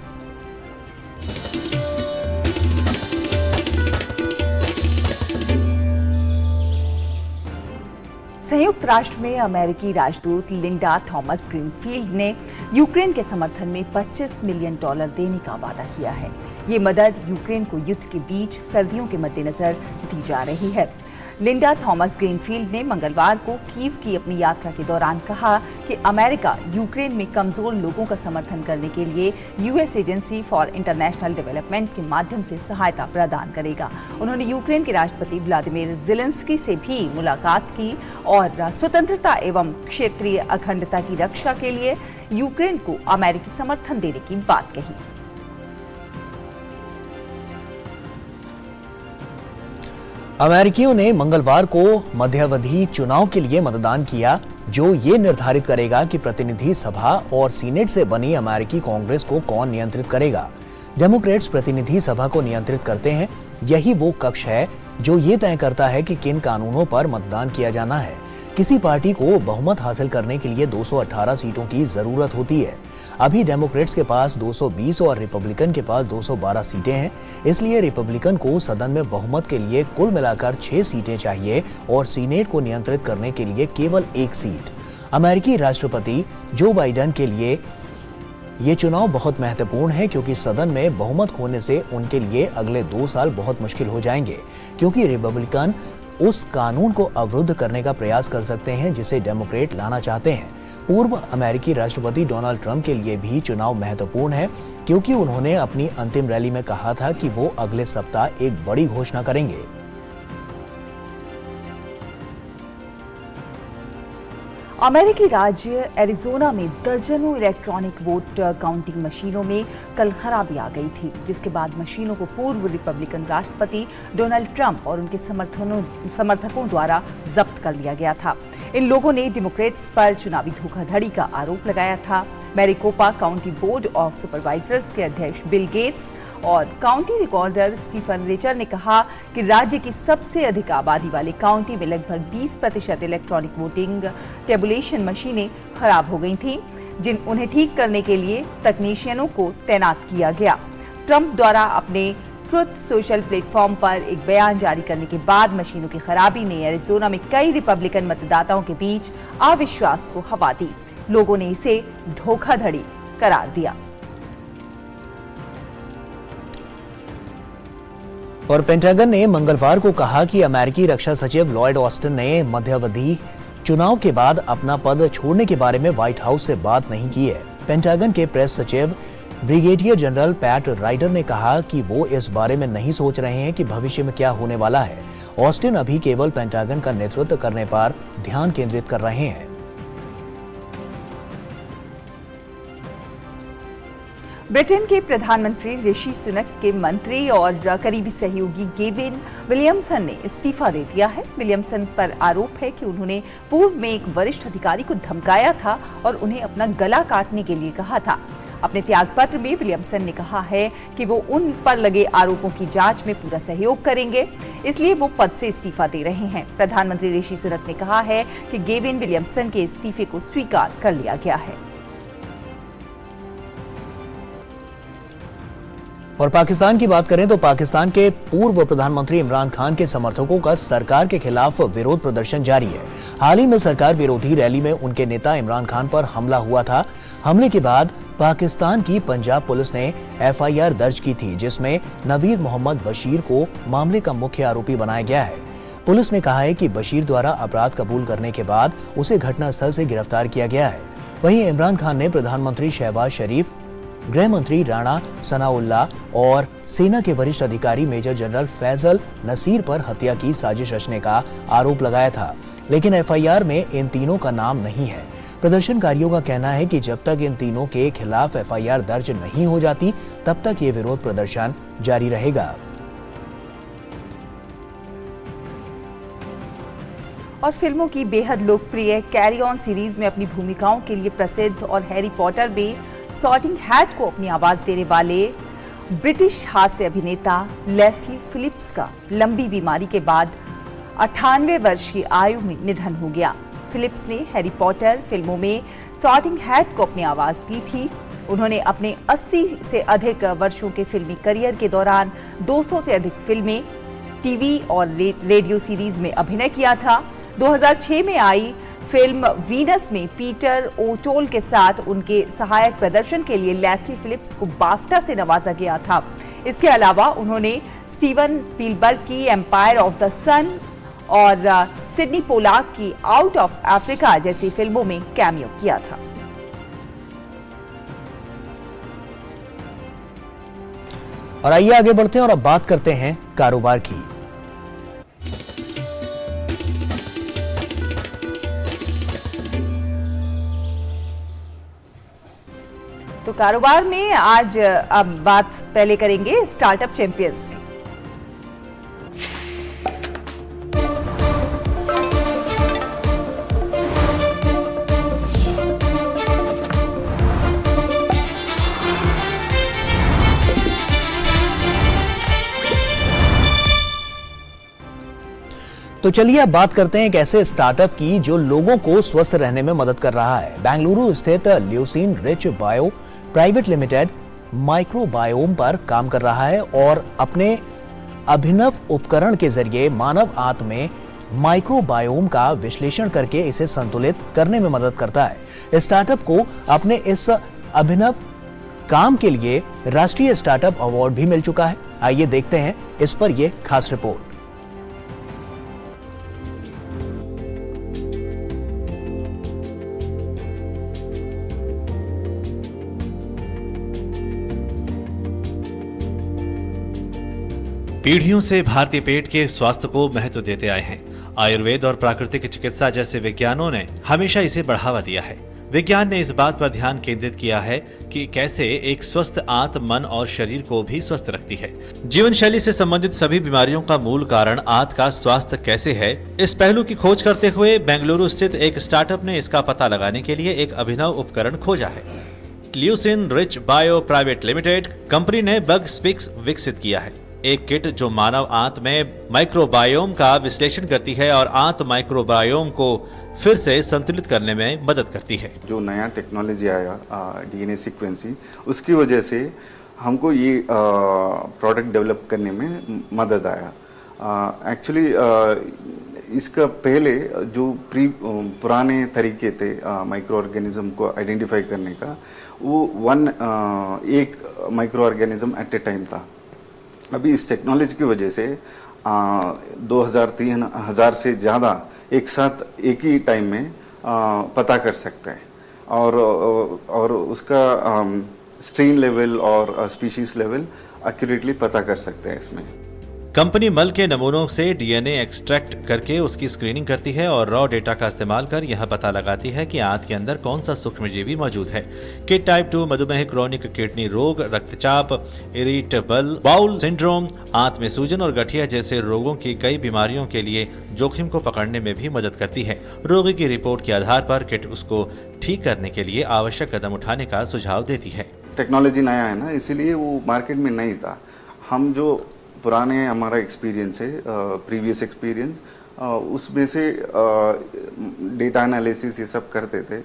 संयुक्त राष्ट्र में अमेरिकी राजदूत लिंडा थॉमस ग्रीनफील्ड ने यूक्रेन के समर्थन में $25 मिलियन देने का वादा किया है। ये मदद यूक्रेन को युद्ध के बीच सर्दियों के मद्देनजर दी जा रही है। लिंडा थॉमस ग्रीनफील्ड ने मंगलवार को कीव की अपनी यात्रा के दौरान कहा कि अमेरिका यूक्रेन में कमजोर लोगों का समर्थन करने के लिए US agency for international development के माध्यम से सहायता प्रदान करेगा। उन्होंने यूक्रेन के राष्ट्रपति व्लादिमीर ज़ेलेंस्की से भी मुलाकात की और स्वतंत्रता एवं क्षेत्रीय अखंडता की रक्षा के लिए यूक्रेन को अमेरिकी समर्थन देने की बात कही। अमेरिकियों ने मंगलवार को मध्यावधि चुनाव के लिए मतदान किया, जो ये निर्धारित करेगा कि प्रतिनिधि सभा और सीनेट से बनी अमेरिकी कांग्रेस को कौन नियंत्रित करेगा। डेमोक्रेट्स प्रतिनिधि सभा को नियंत्रित करते हैं। यही वो कक्ष है जो ये तय करता है कि किन कानूनों पर मतदान किया जाना है। किसी पार्टी को बहुमत हासिल करने के लिए 218 सीटों की जरूरत होती है। अभी डेमोक्रेट्स के पास 220 और रिपब्लिकन के पास 212 सीटें हैं। इसलिए रिपब्लिकन को सदन में बहुमत के लिए कुल मिलाकर 6 सीटें चाहिए और सीनेट को नियंत्रित करने के लिए केवल 1 सीट। अमेरिकी राष्ट्रपति जो बाइडेन के लिए ये चुनाव बहुत महत्वपूर्ण है, क्योंकि सदन में बहुमत खोने से उनके लिए अगले 2 साल बहुत मुश्किल हो जाएंगे, क्योंकि रिपब्लिकन उस कानून को अवरुद्ध करने का प्रयास कर सकते हैं जिसे डेमोक्रेट लाना चाहते हैं। पूर्व अमेरिकी राष्ट्रपति डोनाल्ड ट्रंप के लिए भी चुनाव महत्वपूर्ण है, क्योंकि उन्होंने अपनी अंतिम रैली में कहा था कि वो अगले सप्ताह एक बड़ी घोषणा करेंगे। अमेरिकी राज्य एरिजोना में दर्जनों इलेक्ट्रॉनिक वोट काउंटिंग मशीनों में कल खराबी आ गई थी, जिसके बाद मशीनों को पूर्व रिपब्लिकन राष्ट्रपति डोनाल्ड ट्रंप और उनके समर्थकों द्वारा जब्त कर लिया गया था। इन लोगों ने डेमोक्रेट्स पर चुनावी धोखाधड़ी का आरोप लगाया था। मैरिकोपा काउंटी बोर्ड ऑफ सुपरवाइजर्स के अध्यक्ष बिल गेट्स और काउंटी रिकॉर्डर स्टीफन रिचर ने कहा कि राज्य की सबसे अधिक आबादी वाले काउंटी में लगभग 20% इलेक्ट्रॉनिक वोटिंग टेबुलेशन मशीनें खराब हो गई थीं, उन्हें ठीक करने के लिए तकनीशियनों को तैनात किया गया। ट्रंप द्वारा अपने ट्रुथ सोशल प्लेटफॉर्म पर एक बयान जारी करने के बाद मशीनों की खराबी ने एरिजोना में कई रिपब्लिकन मतदाताओं के बीच अविश्वास को हवा दी। लोगों ने इसे धोखाधड़ी करार दिया। और पेंटागन ने मंगलवार को कहा कि अमेरिकी रक्षा सचिव लॉयड ऑस्टिन ने मध्यावधि चुनाव के बाद अपना पद छोड़ने के बारे में व्हाइट हाउस से बात नहीं की है। पेंटागन के प्रेस सचिव ब्रिगेडियर जनरल पैट राइडर ने कहा कि वो इस बारे में नहीं सोच रहे हैं कि भविष्य में क्या होने वाला है। ऑस्टिन अभी केवल पेंटागन का नेतृत्व करने पर ध्यान केंद्रित कर रहे हैं। ब्रिटेन के प्रधानमंत्री ऋषि सुनक के मंत्री और करीबी सहयोगी गेविन विलियमसन ने इस्तीफा दे दिया है। विलियमसन पर आरोप है कि उन्होंने पूर्व में एक वरिष्ठ अधिकारी को धमकाया था और उन्हें अपना गला काटने के लिए कहा था। अपने त्यागपत्र में विलियमसन ने कहा है कि वो उन पर लगे आरोपों की जांच में पूरा सहयोग करेंगे, इसलिए वो पद से इस्तीफा दे रहे हैं। प्रधानमंत्री ऋषि सुनक ने कहा है कि गेविन विलियमसन के इस्तीफे को स्वीकार कर लिया गया है। और पाकिस्तान की बात करें तो पाकिस्तान के पूर्व प्रधानमंत्री इमरान खान के समर्थकों का सरकार के खिलाफ विरोध प्रदर्शन जारी है। हाल ही में सरकार विरोधी रैली में उनके नेता इमरान खान पर हमला हुआ था। हमले के बाद पाकिस्तान की पंजाब पुलिस ने FIR दर्ज की थी, जिसमें नवीद मोहम्मद बशीर को मामले का मुख्य आरोपी बनाया गया है। पुलिस ने कहा है कि बशीर द्वारा अपराध कबूल करने के बाद उसे घटनास्थल से गिरफ्तार किया गया है। वहीं इमरान खान ने प्रधानमंत्री शहबाज शरीफ, गृह मंत्री राणा सनाउल्लाह और सेना के वरिष्ठ अधिकारी मेजर जनरल फैजल नसीर पर हत्या की साजिश रचने का आरोप लगाया था, लेकिन FIR में इन तीनों का नाम नहीं है। प्रदर्शनकारियों का कहना है कि जब तक इन तीनों के खिलाफ FIR दर्ज नहीं हो जाती, तब तक ये विरोध प्रदर्शन जारी रहेगा। और फिल्मों की बेहद लोकप्रिय कैरी ऑन सीरीज में अपनी भूमिकाओं के लिए प्रसिद्ध और हैरी पॉटर में सॉर्टिंग हैट को अपनी आवाज देने वाले ब्रिटिश हास्य अभिनेता लेस्ली फिलिप्स का लंबी बीमारी के बाद 98 वर्ष की आयु में निधन हो गया। फिलिप्स ने हैरी पॉटर फिल्मों में सॉर्टिंग हैट को अपनी आवाज दी थी। उन्होंने अपने 80 से अधिक वर्षों के फिल्मी करियर के दौरान 200 से अधिक फिल्में, टीवी और रेडियो सीरीज में अभिनय किया था। 2006 में आई फिल्म वीनस में पीटर ओटोल के साथ उनके सहायक प्रदर्शन के लिए लेस्ली फिलिप्स को बाफ्टा से नवाजा गया था। इसके अलावा उन्होंने स्टीवन स्पीलबर्ग की एम्पायर ऑफ द सन और सिडनी पोलाक की आउट ऑफ अफ्रीका जैसी फिल्मों में कैमियो किया था। और आइए आगे बढ़ते हैं और अब बात करते हैं कारोबार की। तो कारोबार में आज अब बात पहले करेंगे स्टार्टअप चैंपियंस की। तो चलिए अब बात करते हैं एक ऐसे स्टार्टअप की जो लोगों को स्वस्थ रहने में मदद कर रहा है। बेंगलुरु स्थित leucine rich bio private limited microbiome पर काम कर रहा है और अपने अभिनव उपकरण के जरिए मानव आंत में माइक्रोबायोम का विश्लेषण करके इसे संतुलित करने में मदद करता है। स्टार्टअप को अपने इस अभिनव काम के लिए राष्ट्रीय स्टार्टअप अवार्ड भी मिल चुका है। आइए देखते हैं इस पर यह खास रिपोर्ट। पीढ़ियों से भारतीय पेट के स्वास्थ्य को महत्व देते आए हैं। आयुर्वेद और प्राकृतिक चिकित्सा जैसे विज्ञानों ने हमेशा इसे बढ़ावा दिया है। विज्ञान ने इस बात पर ध्यान केंद्रित किया है कि कैसे एक स्वस्थ आत्म, मन और शरीर को भी स्वस्थ रखती है। जीवन शैली से संबंधित सभी बीमारियों का मूल कारण आत्म का स्वास्थ्य कैसे है, इस पहलू की खोज करते हुए बेंगलुरु स्थित एक स्टार्टअप ने इसका पता लगाने के लिए एक अभिनव उपकरण खोजा है। Leucine rich bio private limited company ने बग स्पिक्स विकसित किया है, एक किट जो मानव आंत में माइक्रोबायोम का विश्लेषण करती है और आंत माइक्रोबायोम को फिर से संतुलित करने में मदद करती है। जो नया टेक्नोलॉजी आया डीएनए सीक्वेंसिंग, उसकी वजह से हमको ये प्रोडक्ट डेवलप करने में मदद आया। एक्चुअली इसका पहले जो पुराने तरीके थे माइक्रो ऑर्गेनिज्म को आइडेंटिफाई करने का, वो एक माइक्रो ऑर्गेनिज्म एट ए टाइम था। अभी इस टेक्नोलॉजी की वजह से 2000-3000 से ज़्यादा एक साथ एक ही टाइम में पता कर सकते हैं और उसका स्ट्रेन लेवल और स्पीशीज लेवल एक्यूरेटली पता कर सकते हैं। इसमें कंपनी मल के नमूनों से डीएनए एक्सट्रैक्ट करके उसकी स्क्रीनिंग करती है और रॉ डेटा का इस्तेमाल कर यह पता लगाती है कि आंत के अंदर कौन सा सूक्ष्मजीवी मौजूद है। किट टाइप 2 मधुमेह, क्रोनिक किडनी रोग, रक्तचाप, इरिटेबल बाउल सिंड्रोम, आंत में सूजन और गठिया जैसे रोगों की कई बीमारियों के लिए जोखिम को पकड़ने में भी मदद करती है। रोगी की रिपोर्ट के आधार पर किट उसको ठीक करने के लिए आवश्यक कदम उठाने का सुझाव देती है। टेक्नोलॉजी नया है ना, इसीलिए वो मार्केट में नहीं था। हम जो पुराने हमारा एक्सपीरियंस है, प्रीवियस एक्सपीरियंस, उसमें से डेटा एनालिसिस ये सब करते थे।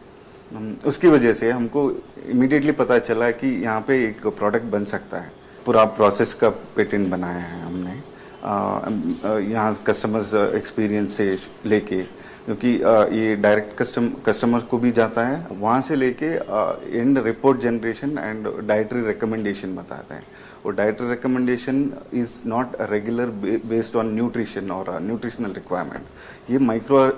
उसकी वजह से हमको इमीडिएटली पता चला कि यहाँ पे एक प्रोडक्ट बन सकता है। पूरा प्रोसेस का पेटेंट बनाया है हमने, यहाँ कस्टमर्स एक्सपीरियंस से लेके, क्योंकि ये डायरेक्ट कस्टमर को भी जाता है, वहाँ से लेके and report generation and dietary recommendation बताते हैं। और dietary recommendation is not regular based on nutrition और न्यूट्रिशनल रिक्वायरमेंट, ये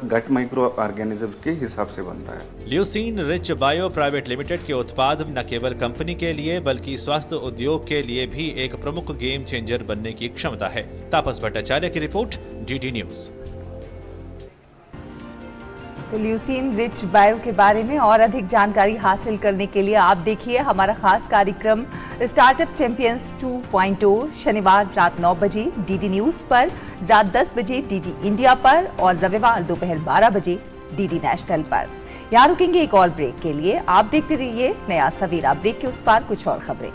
गट माइक्रो ऑर्गेनिज्म के हिसाब से बनता है। Leucine rich bio private limited के उत्पाद न केवल कंपनी के लिए बल्कि स्वास्थ्य उद्योग के लिए भी एक प्रमुख गेम चेंजर बनने की क्षमता है। तापस भट्टाचार्य की रिपोर्ट, डीडी न्यूज। तो ल्यूसिन रिच बायो के बारे में और अधिक जानकारी हासिल करने के लिए आप देखिए हमारा खास कार्यक्रम स्टार्टअप चैंपियंस 2.0 शनिवार रात 9 बजे डीडी न्यूज पर, रात 10 बजे डीडी इंडिया पर और रविवार दोपहर 12 बजे डीडी नेशनल पर। यहाँ रुकेंगे एक और ब्रेक के लिए। आप देखते रहिए नया सवेरा। ब्रेक के उस पार कुछ और खबरें।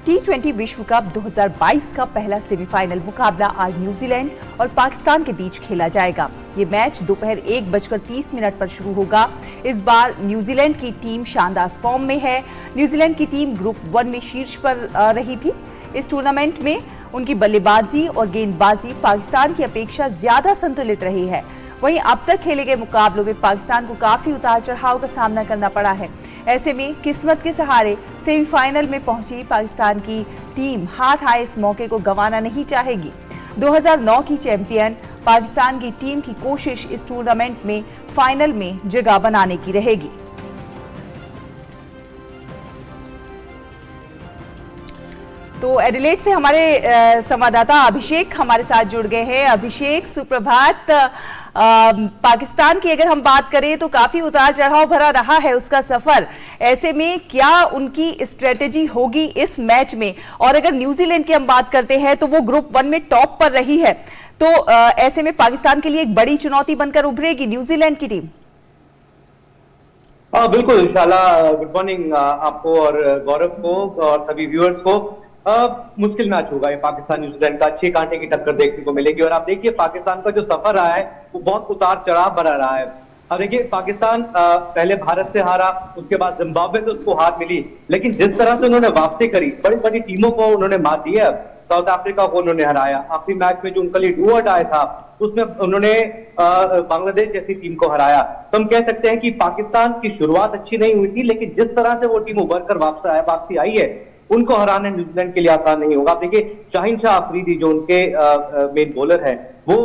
T20 विश्व कप 2022 का पहला सेमीफाइनल मुकाबला आज न्यूजीलैंड और पाकिस्तान के बीच खेला जाएगा। ये मैच दोपहर 1:30 पर शुरू होगा। इस बार न्यूजीलैंड की टीम शानदार फॉर्म में है। न्यूजीलैंड की टीम ग्रुप 1 में शीर्ष पर रही थी। इस टूर्नामेंट में उनकी बल्लेबाजी और गेंदबाजी पाकिस्तान की अपेक्षा ज्यादा संतुलित रही है। वहीं अब तक खेले गए मुकाबलों में पाकिस्तान को काफी उतार चढ़ाव का सामना करना पड़ा है। ऐसे में किस्मत के सहारे सेमीफाइनल में पहुंची पाकिस्तान की टीम हाथ आए इस मौके को गंवाना नहीं चाहेगी। 2009 की चैंपियन पाकिस्तान की टीम की कोशिश इस टूर्नामेंट में फाइनल में जगह बनाने की रहेगी। तो एडिलेड से हमारे संवाददाता अभिषेक हमारे साथ जुड़ गए हैं। अभिषेक, सुप्रभात। पाकिस्तान की अगर हम बात करें तो काफी उतार चढ़ाव भरा रहा है उसका सफर। ऐसे में क्या उनकी स्ट्रेटेजी होगी इस मैच में? और अगर न्यूजीलैंड की हम बात करते हैं तो वो ग्रुप 1 में टॉप पर रही है, तो ऐसे में पाकिस्तान के लिए एक बड़ी चुनौती बनकर उभरेगी न्यूजीलैंड की टीम। बिल्कुल इंशाल्लाह। गुड मॉर्निंग आपको और गौरव को और सभी व्यूअर्स को। मुश्किल मैच होगा ये पाकिस्तान न्यूजीलैंड का। 6 कांटे की टक्कर देखने को मिलेगी और आप देखिए पाकिस्तान का जो सफर रहा है वो बहुत उतार चढ़ाव भरा रहा है। अब देखिए पाकिस्तान पहले भारत से हारा, उसके बाद जिम्बाब्वे से उसको हार मिली, लेकिन जिस तरह से उन्होंने वापसी करी, बड़ी बड़ी टीमों को उन्होंने मात दी है। साउथ अफ्रीका को उन्होंने हराया, आखिरी मैच में जो उनका लिए डू और डाई था उसमें उन्होंने बांग्लादेश जैसी टीम को हराया। तो हम कह सकते हैं कि पाकिस्तान की शुरुआत अच्छी नहीं हुई थी, लेकिन जिस तरह से वो टीम उभर कर वापसी आई है, उनको हराना न्यूजीलैंड के लिए आसान नहीं होगा। देखिए शाहीन शाह अफरीदी जो उनके मेन बॉलर है, वो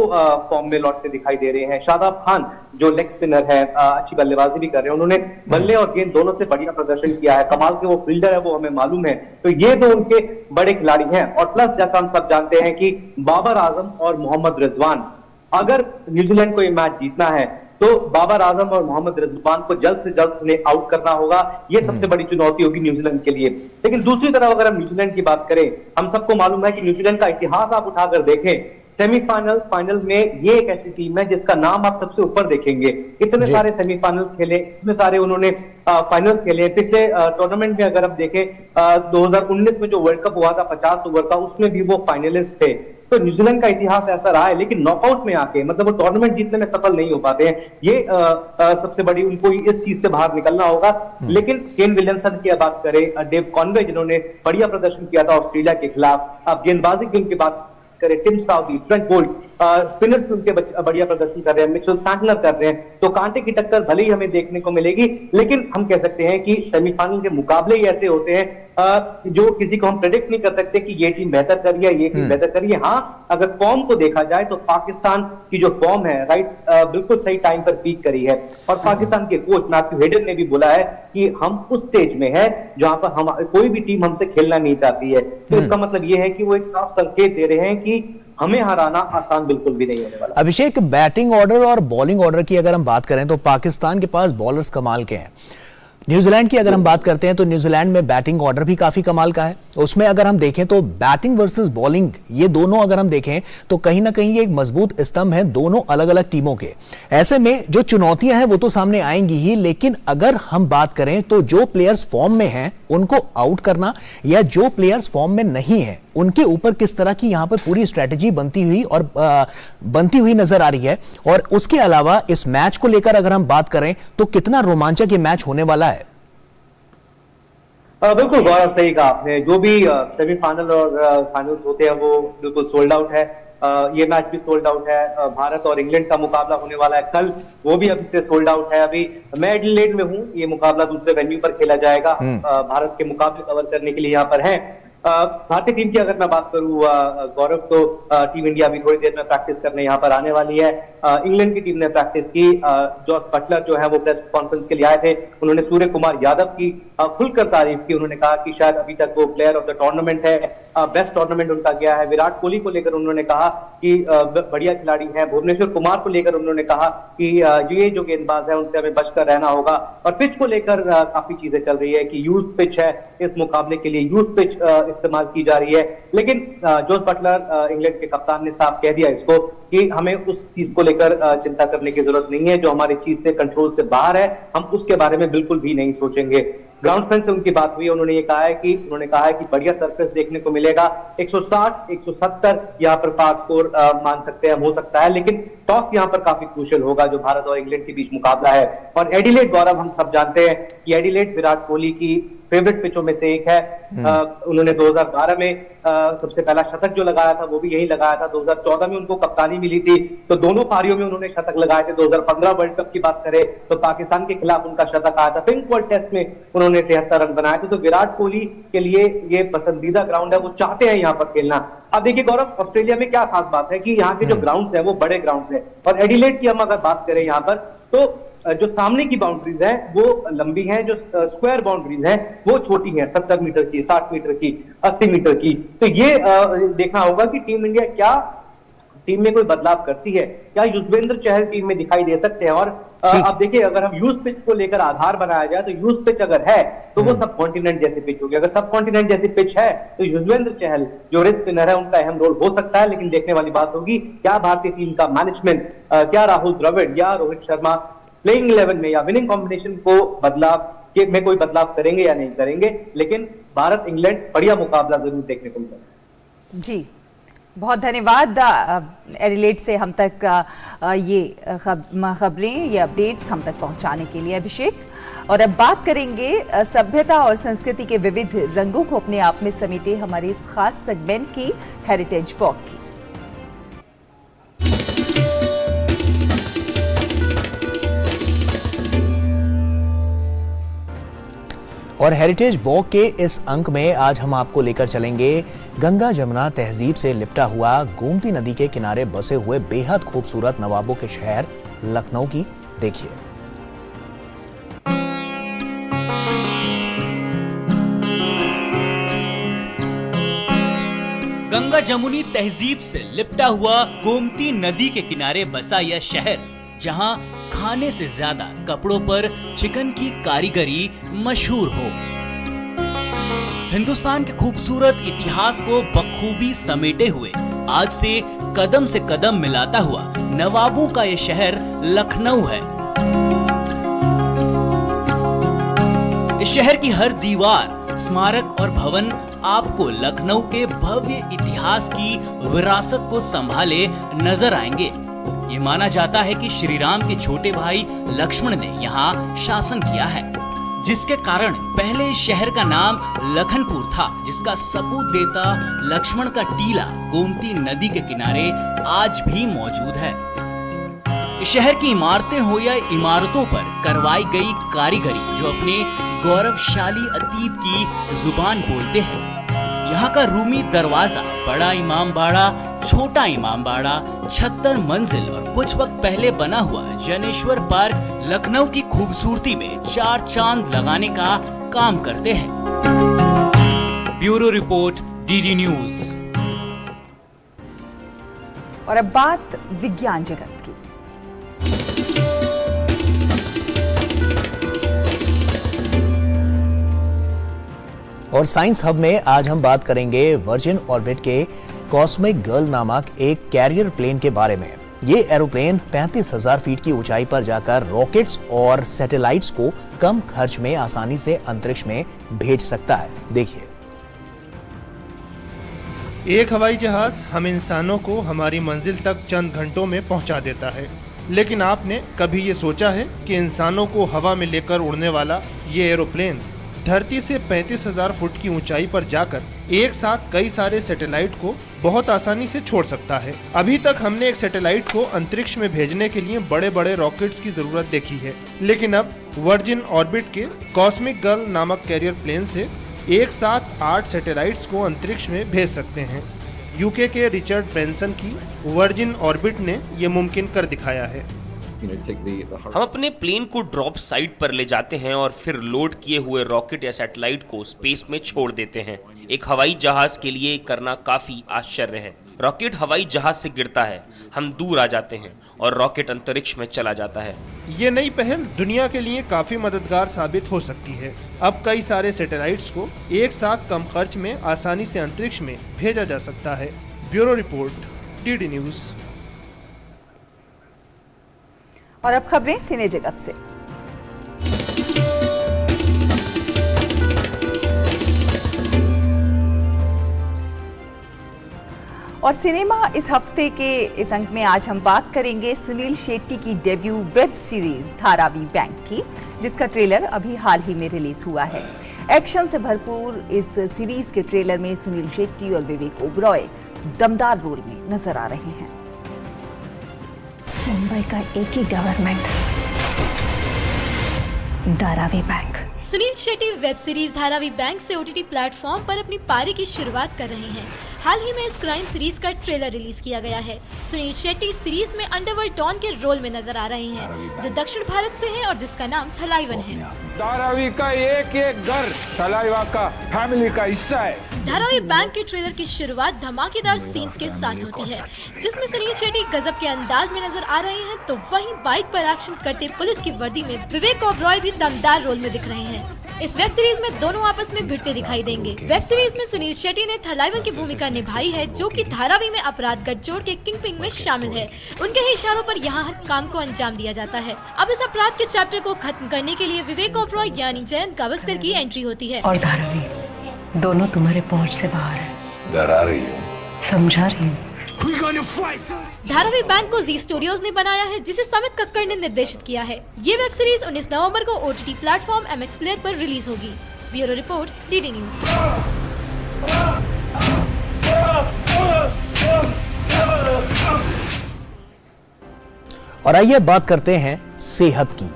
फॉर्म में लौटते दिखाई दे रहे हैं। शादाब खान जो लेग स्पिनर है, अच्छी बल्लेबाजी भी कर रहे हैं, उन्होंने बल्ले और गेंद दोनों से बढ़िया प्रदर्शन किया है। कमाल के वो फील्डर है, वो हमें मालूम है। तो ये दो उनके बड़े खिलाड़ी हैं। और प्लस जैसा हम सब जानते हैं कि बाबर आजम और मोहम्मद रिजवान, अगर न्यूजीलैंड को ये मैच जीतना है तो बाबर आजम और मोहम्मद रिजवान को जल्द से जल्द उन्हें आउट करना होगा। ये सबसे बड़ी चुनौती होगी न्यूजीलैंड के लिए। लेकिन दूसरी तरफ अगर हम न्यूजीलैंड की बात करें, हम सबको मालूम है कि न्यूजीलैंड का इतिहास आप उठाकर देखें, सेमीफाइनल, फाइनल में ये एक ऐसी टीम है जिसका नाम आप सबसे ऊपर देखेंगे। इतने सारे सेमीफाइनल्स खेले, इतने सारे उन्होंने फाइनल्स खेले। पिछले टूर्नामेंट में अगर आप देखें 2019 में जो वर्ल्ड कप हुआ था 50 ओवर का, उसमें भी वो फाइनलिस्ट थे। तो न्यूजीलैंड का इतिहास ऐसा रहा है, लेकिन नॉकआउट में आके मतलब वो टूर्नामेंट जीतने में सफल नहीं हो पाते हैं। ये सबसे बड़ी, उनको इस चीज से बाहर निकलना होगा। लेकिन केन विलियमसन की बात करें, डेव कॉनवे जिन्होंने बढ़िया प्रदर्शन किया था ऑस्ट्रेलिया के खिलाफ, अब गेंदबाजी की उनकी बात करें, Tim Southee, Trent Boult, spinner उनके बढ़िया प्रदर्शन कर रहे हैं, मिचेल सैंटनर कर रहे हैं। तो कांटे की टक्कर भले ही हमें देखने को मिलेगी, लेकिन हम कह सकते हैं कि सेमीफाइनल के मुकाबले ही ऐसे होते हैं जो किसी को हम प्रेडिक्ट नहीं कर सकते कि ये टीम बेहतर करी है, ये टीम बेहतर करी है। हाँ, अगर फॉर्म को देखा जाए तो पाकिस्तान की जो फॉर्म है, राइट्स, बिल्कुल सही टाइम पर पीक करी है। और पाकिस्तान के कोच मैथ्यू हेडन ने भी बोला है कि हम उस स्टेज में है जहां पर हम कोई भी टीम हमसे खेलना नहीं चाहती है। तो इसका मतलब ये है कि वो एक साफ संकेत दे रहे हैं कि हमें हराना आसान बिल्कुल भी नहीं होने वाला। अभिषेक, बैटिंग ऑर्डर और बॉलिंग ऑर्डर की अगर हम बात करें तो पाकिस्तान के पास बॉलर्स कमाल के हैं। न्यूजीलैंड की अगर हम बात करते हैं तो न्यूजीलैंड में बैटिंग ऑर्डर भी काफी कमाल का है। उसमें अगर हम देखें तो बैटिंग वर्सेस बॉलिंग, ये दोनों अगर हम देखें तो कहीं ना कहीं ये एक मजबूत स्तंभ है दोनों अलग अलग टीमों के। ऐसे में जो चुनौतियां हैं वो तो सामने आएंगी ही, लेकिन अगर हम बात करें तो जो प्लेयर्स फॉर्म में हैं उनको आउट करना या जो प्लेयर्स फॉर्म में नहीं है उनके ऊपर किस तरह की यहां पर पूरी स्ट्रेटेजी बनती हुई नजर आ रही है। और उसके अलावा इस मैच को लेकर अगर हम बात करें तो कितना रोमांचक ये मैच होने वाला है। बिल्कुल गौरव, सही कहा आपने। जो भी सेमीफाइनल और फाइनल्स होते हैं वो बिल्कुल सोल्ड आउट है। ये मैच भी सोल्ड आउट है। भारत और इंग्लैंड का मुकाबला होने वाला है कल, वो भी अभी से सोल्ड आउट है। अभी मैं एडिलेड में हूँ, ये मुकाबला दूसरे वेन्यू पर खेला जाएगा। भारत के मुकाबले कवर करने के लिए यहाँ पर है। भारतीय टीम की अगर मैं बात करूं गौरव, तो टीम इंडिया भी थोड़ी देर में प्रैक्टिस करने यहाँ पर आने वाली है। इंग्लैंड की टीम ने प्रैक्टिस की। जॉस बटलर जो है वो प्रेस कॉन्फ्रेंस के लिए आए थे, उन्होंने सूर्य कुमार यादव की खुलकर तारीफ की। उन्होंने कहा कि शायद अभी तक वो प्लेयर ऑफ द टूर्नामेंट है, बेस्ट टूर्नामेंट उनका गया है। विराट कोहली को लेकर उन्होंने कहा कि बढ़िया खिलाड़ी है। भुवनेश्वर कुमार को लेकर उन्होंने कहा कि ये जो गेंदबाज है उनसे हमें बचकर रहना होगा। और पिच को लेकर काफी चीजें चल रही है कि यूज पिच है, इस मुकाबले के लिए यूज पिच इस्तेमाल की जा रही है। लेकिन जॉस बटलर इंग्लैंड के कप्तान ने साफ कह दिया इसको कि हमें उस चीज को लेकर चिंता करने की जरूरत नहीं है, जो हमारी चीज से कंट्रोल से बाहर है हम उसके बारे में बिल्कुल भी नहीं सोचेंगे। ग्राउंडमैन से उनकी बात हुई, उन्होंने कहा है कि बढ़िया सरफेस देखने को मिलेगा। 160 170 यहाँ पर पास स्कोर मान सकते हैं, हो सकता है, लेकिन टॉस यहाँ पर काफी क्रूशियल होगा जो भारत और इंग्लैंड के बीच मुकाबला है। और एडिलेड, गौरव, हम सब जानते हैं कि एडिलेड विराट कोहली की फेवरेट पिचों में से एक है। उन्होंने 2012 में सबसे पहला शतक जो लगाया था वो भी यही लगाया था। 2014 में उनको कप्तानी मिली थी, तो दोनों पारियों में उन्होंने शतक लगाए थे। 2015 वर्ल्ड कप की बात करें तो पाकिस्तान के खिलाफ उनका शतक आया था। पिंक वर्ल्ड टेस्ट में उन्होंने 73 रन बनाए थे। तो विराट कोहली के लिए ये पसंदीदा ग्राउंड है, वो चाहते हैं यहाँ पर खेलना। अब देखिए गौरव, ऑस्ट्रेलिया में क्या खास बात है कि यहाँ के जो ग्राउंड्स है वो बड़े ग्राउंड्स है। और एडिलेड की हम अगर बात करें यहाँ पर, तो जो सामने की बाउंड्रीज है वो लंबी हैं, जो स्क्वायर बाउंड्रीज हैं वो छोटी हैं, 70 मीटर की, 60 मीटर की, 80 मीटर की। तो ये देखना होगा कि टीम इंडिया क्या टीम में कोई बदलाव करती है, क्या युजवेंद्र चहल टीम में दिखाई दे सकते हैं। और अब देखिए, अगर हम यूज पिच को लेकर आधार बनाया जाए तो यूज पिच अगर है तो वो सब कॉन्टिनेंट जैसी पिच होगी। अगर सब कॉन्टिनेंट जैसी पिच है तो युजवेंद्र चहल जो रेस स्पिनर है उनका अहम रोल हो सकता है। लेकिन देखने वाली बात होगी क्या भारतीय टीम का मैनेजमेंट, क्या राहुल द्रविड़ या रोहित शर्मा प्लेइंग 11 में या विनिंग कॉम्बिनेशन को में कोई बदलाव करेंगे या नहीं करेंगे। लेकिन भारत इंग्लैंड बढ़िया मुकाबला जरूर देखने को मिलेगा। जी, बहुत धन्यवाद एडिलेड से हम तक ये खबरें, ये अपडेट्स हम तक पहुंचाने के लिए अभिषेक। और अब बात करेंगे सभ्यता और संस्कृति के विविध रंगों को अपने आप में समेटे हमारे इस खास सेगमेंट की, हेरिटेज वॉक की। और हेरिटेज वॉक के इस अंक में आज हम आपको लेकर चलेंगे गंगा जमुना तहजीब से लिपटा हुआ गोमती नदी के किनारे बसे हुए बेहद खूबसूरत नवाबों के शहर लखनऊ की देखिए। गंगा जमुनी तहजीब से लिपटा हुआ गोमती नदी के किनारे बसा यह शहर, जहां खाने से ज्यादा कपड़ों पर चिकन की कारीगरी मशहूर हो। हिंदुस्तान के खूबसूरत इतिहास को बखूबी समेटे हुए, आज से कदम मिलाता हुआ नवाबों का ये शहर लखनऊ है। इस शहर की हर दीवार, स्मारक और भवन आपको लखनऊ के भव्य इतिहास की विरासत को संभाले नजर आएंगे। ये माना जाता है कि श्री राम के छोटे भाई लक्ष्मण ने यहाँ शासन किया है, जिसके कारण पहले इस शहर का नाम लखनपुर था, जिसका सबूत देता लक्ष्मण का टीला गोमती नदी के किनारे आज भी मौजूद है। इस शहर की इमारतें हो या इमारतों पर करवाई गई कारीगरी, जो अपने गौरवशाली अतीत की जुबान बोलते हैं। यहाँ का रूमी दरवाजा, बड़ा इमाम बाड़ा, छोटा इमाम बाड़ा, 76 मंजिल और कुछ वक्त पहले बना हुआ जनेश्वर पार्क लखनऊ की खूबसूरती में 4 चांद लगाने का काम करते हैं। Bureau report, DD news. और अब बात विज्ञान जगत की। और साइंस हब में आज हम बात करेंगे वर्जिन ऑर्बिट के कॉस्मिक गर्ल नामक एक कैरियर प्लेन के बारे में। ये एरोप्लेन 35,000 फीट की ऊंचाई पर जाकर रॉकेट्स और सैटेलाइट्स को कम खर्च में आसानी से अंतरिक्ष में भेज सकता है। देखिए। एक हवाई जहाज हम इंसानों को हमारी मंजिल तक चंद घंटों में पहुंचा देता है, लेकिन आपने कभी ये सोचा है कि इंसानों को हवा में लेकर उड़ने वाला ये एरोप्लेन धरती से 35,000 फुट की ऊंचाई पर जाकर एक साथ कई सारे सैटेलाइट को बहुत आसानी से छोड़ सकता है। अभी तक हमने एक सैटेलाइट को अंतरिक्ष में भेजने के लिए बड़े बड़े रॉकेट्स की जरूरत देखी है, लेकिन अब वर्जिन ऑर्बिट के कॉस्मिक गर्ल नामक कैरियर प्लेन से एक साथ 8 सैटेलाइट्स को अंतरिक्ष में भेज सकते हैं। यूके के रिचर्ड ब्रैंसन की वर्जिन ऑर्बिट ने ये मुमकिन कर दिखाया है। हम अपने प्लेन को ड्रॉप साइट पर ले जाते हैं और फिर लोड किए हुए रॉकेट या सैटेलाइट को स्पेस में छोड़ देते हैं। एक हवाई जहाज के लिए करना काफी आश्चर्य है। रॉकेट हवाई जहाज से गिरता है, हम दूर आ जाते हैं और रॉकेट अंतरिक्ष में चला जाता है। ये नई पहल दुनिया के लिए काफी मददगार साबित हो सकती है। अब कई सारे सैटेलाइट्स को एक साथ कम खर्च में आसानी से अंतरिक्ष में भेजा जा सकता है। Bureau report, DD news. और अब खबरें सिने जगत से। और सिनेमा इस हफ्ते के इस अंक में आज हम बात करेंगे सुनील शेट्टी की debut web series Dharavi bank की, जिसका ट्रेलर अभी हाल ही में रिलीज हुआ है। एक्शन से भरपूर इस सीरीज के ट्रेलर में सुनील शेट्टी और विवेक ओबरॉय दमदार रोल में नजर आ रहे हैं। मुंबई का एक ही government, Dharavi bank. Suniel Shetty web series Dharavi bank से ओटीटी प्लेटफॉर्म पर अपनी पारी की शुरुआत कर रहे हैं। हाल ही में इस क्राइम सीरीज का ट्रेलर रिलीज किया गया है। सुनील शेट्टी सीरीज में अंडरवर्ल्ड डॉन के रोल में नजर आ रहे हैं, जो दक्षिण भारत से है और जिसका नाम थलाइवन है। धारावी का एक एक घर थलाइवा का फैमिली का हिस्सा है। धारावी बैंक के ट्रेलर की शुरुआत धमाकेदार सीन्स के साथ होती है, जिसमें सुनील शेट्टी गजब के अंदाज में नजर आ रहे हैं, तो वहीं बाइक पर एक्शन करते पुलिस की वर्दी में विवेक ओबरॉय भी दमदार रोल में दिख रहे हैं। इस वेब सीरीज में दोनों आपस में भिड़ते दिखाई देंगे। वेब सीरीज में सुनील शेट्टी ने थलाइवन की भूमिका निभाई है, जो कि धारावी में अपराध गठजोड़ के किंगपिन में शामिल है। उनके ही इशारों पर यहाँ हर काम को अंजाम दिया जाता है। अब इस अपराध के चैप्टर को खत्म करने के लिए विवेक ओबरॉय यानी जयंत गावस्कर की एंट्री होती है। और धारावी दोनों तुम्हारे पहुंच से बाहर है। डरा रही हो, समझा रही हूँ। धारावी बैंक को जी स्टूडियोज ने बनाया है, जिसे समित कक्कड़ ने निर्देशित किया है। ये वेब सीरीज 19 नवंबर को ओटीटी प्लेटफॉर्म MX प्लेयर पर रिलीज होगी। Bureau report, DD news. और आइए बात करते हैं सेहत की।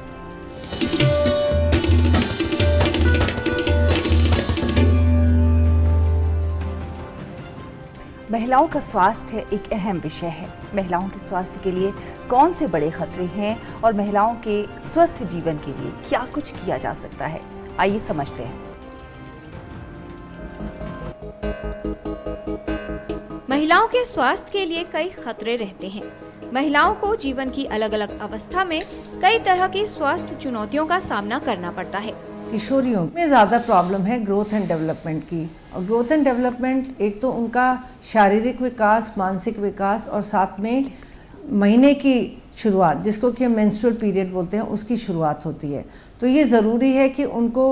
महिलाओं का स्वास्थ्य एक अहम विषय है। महिलाओं के स्वास्थ्य के लिए कौन से बड़े खतरे हैं और महिलाओं के स्वस्थ जीवन के लिए क्या कुछ किया जा सकता है, आइए समझते हैं। महिलाओं के स्वास्थ्य के लिए कई खतरे रहते हैं। महिलाओं को जीवन की अलग अलग अवस्था में कई तरह की स्वास्थ्य चुनौतियों का सामना करना पड़ता है। किशोरियों में ज़्यादा प्रॉब्लम है ग्रोथ एंड डेवलपमेंट की। और ग्रोथ एंड डेवलपमेंट एक तो उनका शारीरिक विकास, मानसिक विकास और साथ में महीने की शुरुआत, जिसको कि हम मेंस्ट्रुअल पीरियड बोलते हैं, उसकी शुरुआत होती है। तो ये ज़रूरी है कि उनको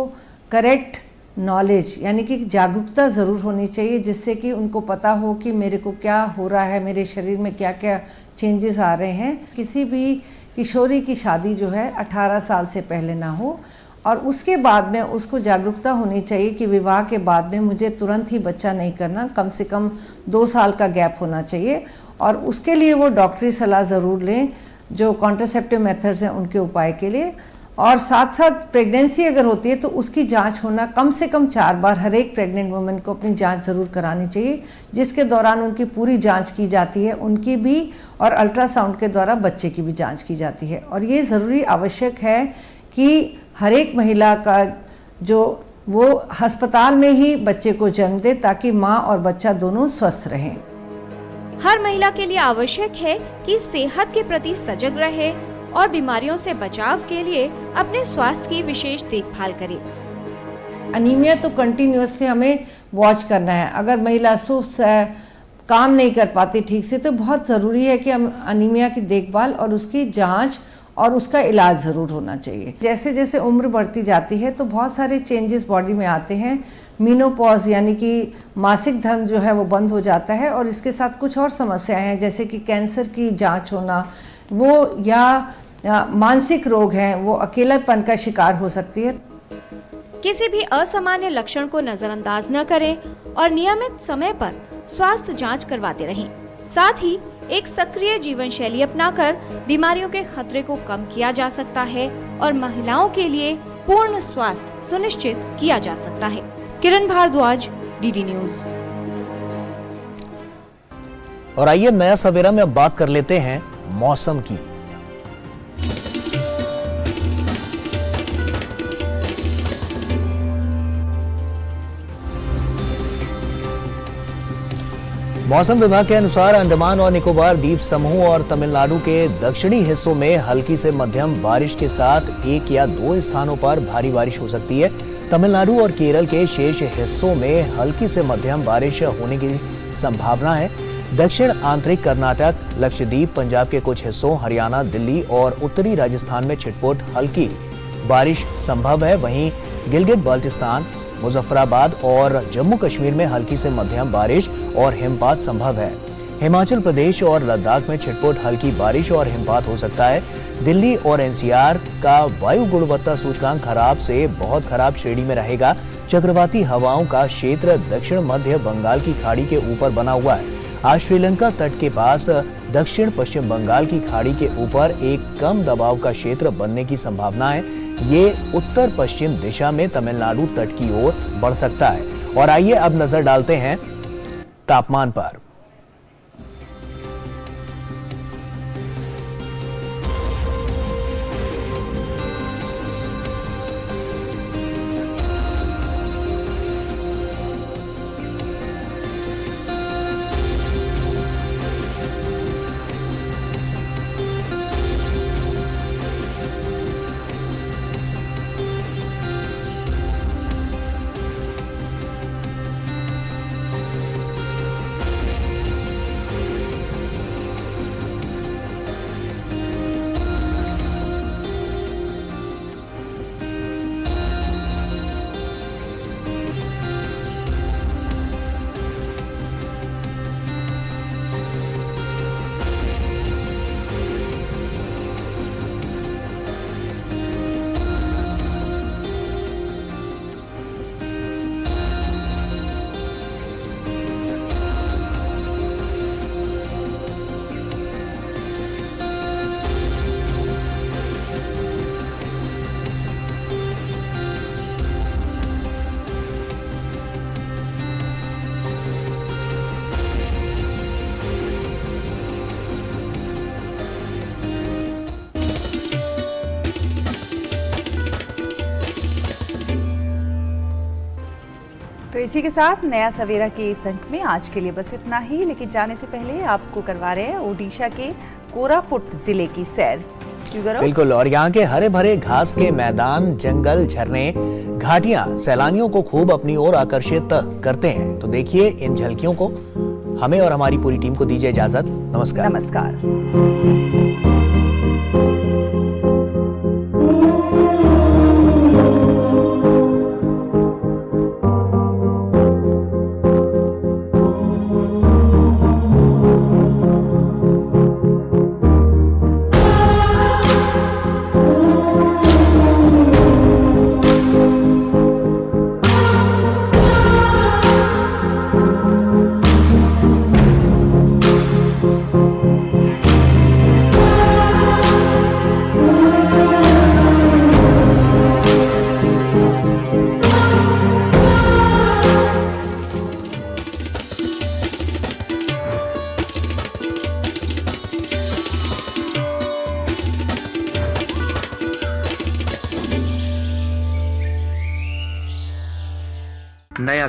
करेक्ट नॉलेज यानी कि जागरूकता ज़रूर होनी चाहिए, जिससे कि उनको पता हो कि मेरे को क्या हो रहा है, मेरे शरीर में क्या क्या चेंजेस आ रहे हैं। किसी भी किशोरी की शादी जो है 18 साल से पहले ना हो, और उसके बाद में उसको जागरूकता होनी चाहिए कि विवाह के बाद में मुझे तुरंत ही बच्चा नहीं करना, कम से कम 2 साल का गैप होना चाहिए। और उसके लिए वो डॉक्टरी सलाह ज़रूर लें, जो कॉन्ट्रासेप्टिव मेथड्स हैं उनके उपाय के लिए। और साथ साथ प्रेगनेंसी अगर होती है तो उसकी जांच होना कम से कम 4 बार हर एक प्रेग्नेंट वुमेन को अपनी जांच ज़रूर करानी चाहिए, जिसके दौरान उनकी पूरी जांच की जाती है, उनकी भी, और अल्ट्रासाउंड के द्वारा बच्चे की भी जांच की जाती है। और ये ज़रूरी आवश्यक है कि हर एक महिला का जो वो अस्पताल में ही बच्चे को जन्म दे, ताकि माँ और बच्चा दोनों स्वस्थ रहें। हर महिला के लिए आवश्यक है कि सेहत के प्रति सजग रहे और बीमारियों से बचाव के लिए अपने स्वास्थ्य की विशेष देखभाल करे। अनीमिया तो कंटिन्यूसली हमें वॉच करना है। अगर महिला सुस्त है, काम नहीं कर पाती ठीक से, तो बहुत ज़रूरी है कि हम अनीमिया की देखभाल और उसकी जांच और उसका इलाज ज़रूर होना चाहिए। जैसे जैसे उम्र बढ़ती जाती है तो बहुत सारे चेंजेस बॉडी में आते हैं। मीनोपॉज यानी कि मासिक धर्म जो है वो बंद हो जाता है, और इसके साथ कुछ और समस्याएं हैं, जैसे कि कैंसर की जांच होना, वो या मानसिक रोग हैं, वो अकेलापन का शिकार हो सकती है। किसी भी असामान्य लक्षण को नजरअंदाज न करें और नियमित समय पर स्वास्थ्य जांच करवाते रहें। साथ ही एक सक्रिय जीवन शैली अपनाकर बीमारियों के खतरे को कम किया जा सकता है और महिलाओं के लिए पूर्ण स्वास्थ्य सुनिश्चित किया जा सकता है। किरण भारद्वाज, डीडी न्यूज। और आइए नया सवेरा में अब बात कर लेते हैं मौसम की। मौसम विभाग के अनुसार अंडमान और निकोबार द्वीप समूह और तमिलनाडु के दक्षिणी हिस्सों में हल्की से मध्यम बारिश के साथ 1 या 2 स्थानों पर भारी बारिश हो सकती है। तमिलनाडु और केरल के शेष हिस्सों में हल्की से मध्यम बारिश होने की संभावना है। दक्षिण आंतरिक कर्नाटक, लक्षद्वीप, पंजाब के कुछ हिस्सों, हरियाणा, दिल्ली और उत्तरी राजस्थान में छिटपुट हल्की बारिश संभव है। वहीं गिलगित बाल्टिस्तान, मुजफ्फराबाद और जम्मू कश्मीर में हल्की से मध्यम बारिश और हिमपात संभव है। हिमाचल प्रदेश और लद्दाख में छिटपुट हल्की बारिश और हिमपात हो सकता है। दिल्ली और एनसीआर का वायु गुणवत्ता सूचकांक खराब से बहुत खराब श्रेणी में रहेगा। चक्रवाती हवाओं का क्षेत्र दक्षिण मध्य बंगाल की खाड़ी के ऊपर बना हुआ है। आज श्रीलंका तट के पास दक्षिण पश्चिम बंगाल की खाड़ी के ऊपर एक कम दबाव का क्षेत्र बनने की संभावना है। ये उत्तर पश्चिम दिशा में तमिलनाडु तट की ओर बढ़ सकता है। और आइए अब नजर डालते हैं तापमान पर। तो इसी के साथ नया सवेरा के इस अंक में आज के लिए बस इतना ही, लेकिन जाने से पहले आपको करवा रहे हैं ओडिशा के कोरापुट जिले की सैर। बिल्कुल, और यहाँ के हरे भरे घास के मैदान, जंगल, झरने, घाटियां सैलानियों को खूब अपनी ओर आकर्षित करते हैं। तो देखिए इन झलकियों को। हमें और हमारी पूरी टीम को दीजिए इजाजत। नमस्कार। नमस्कार। नया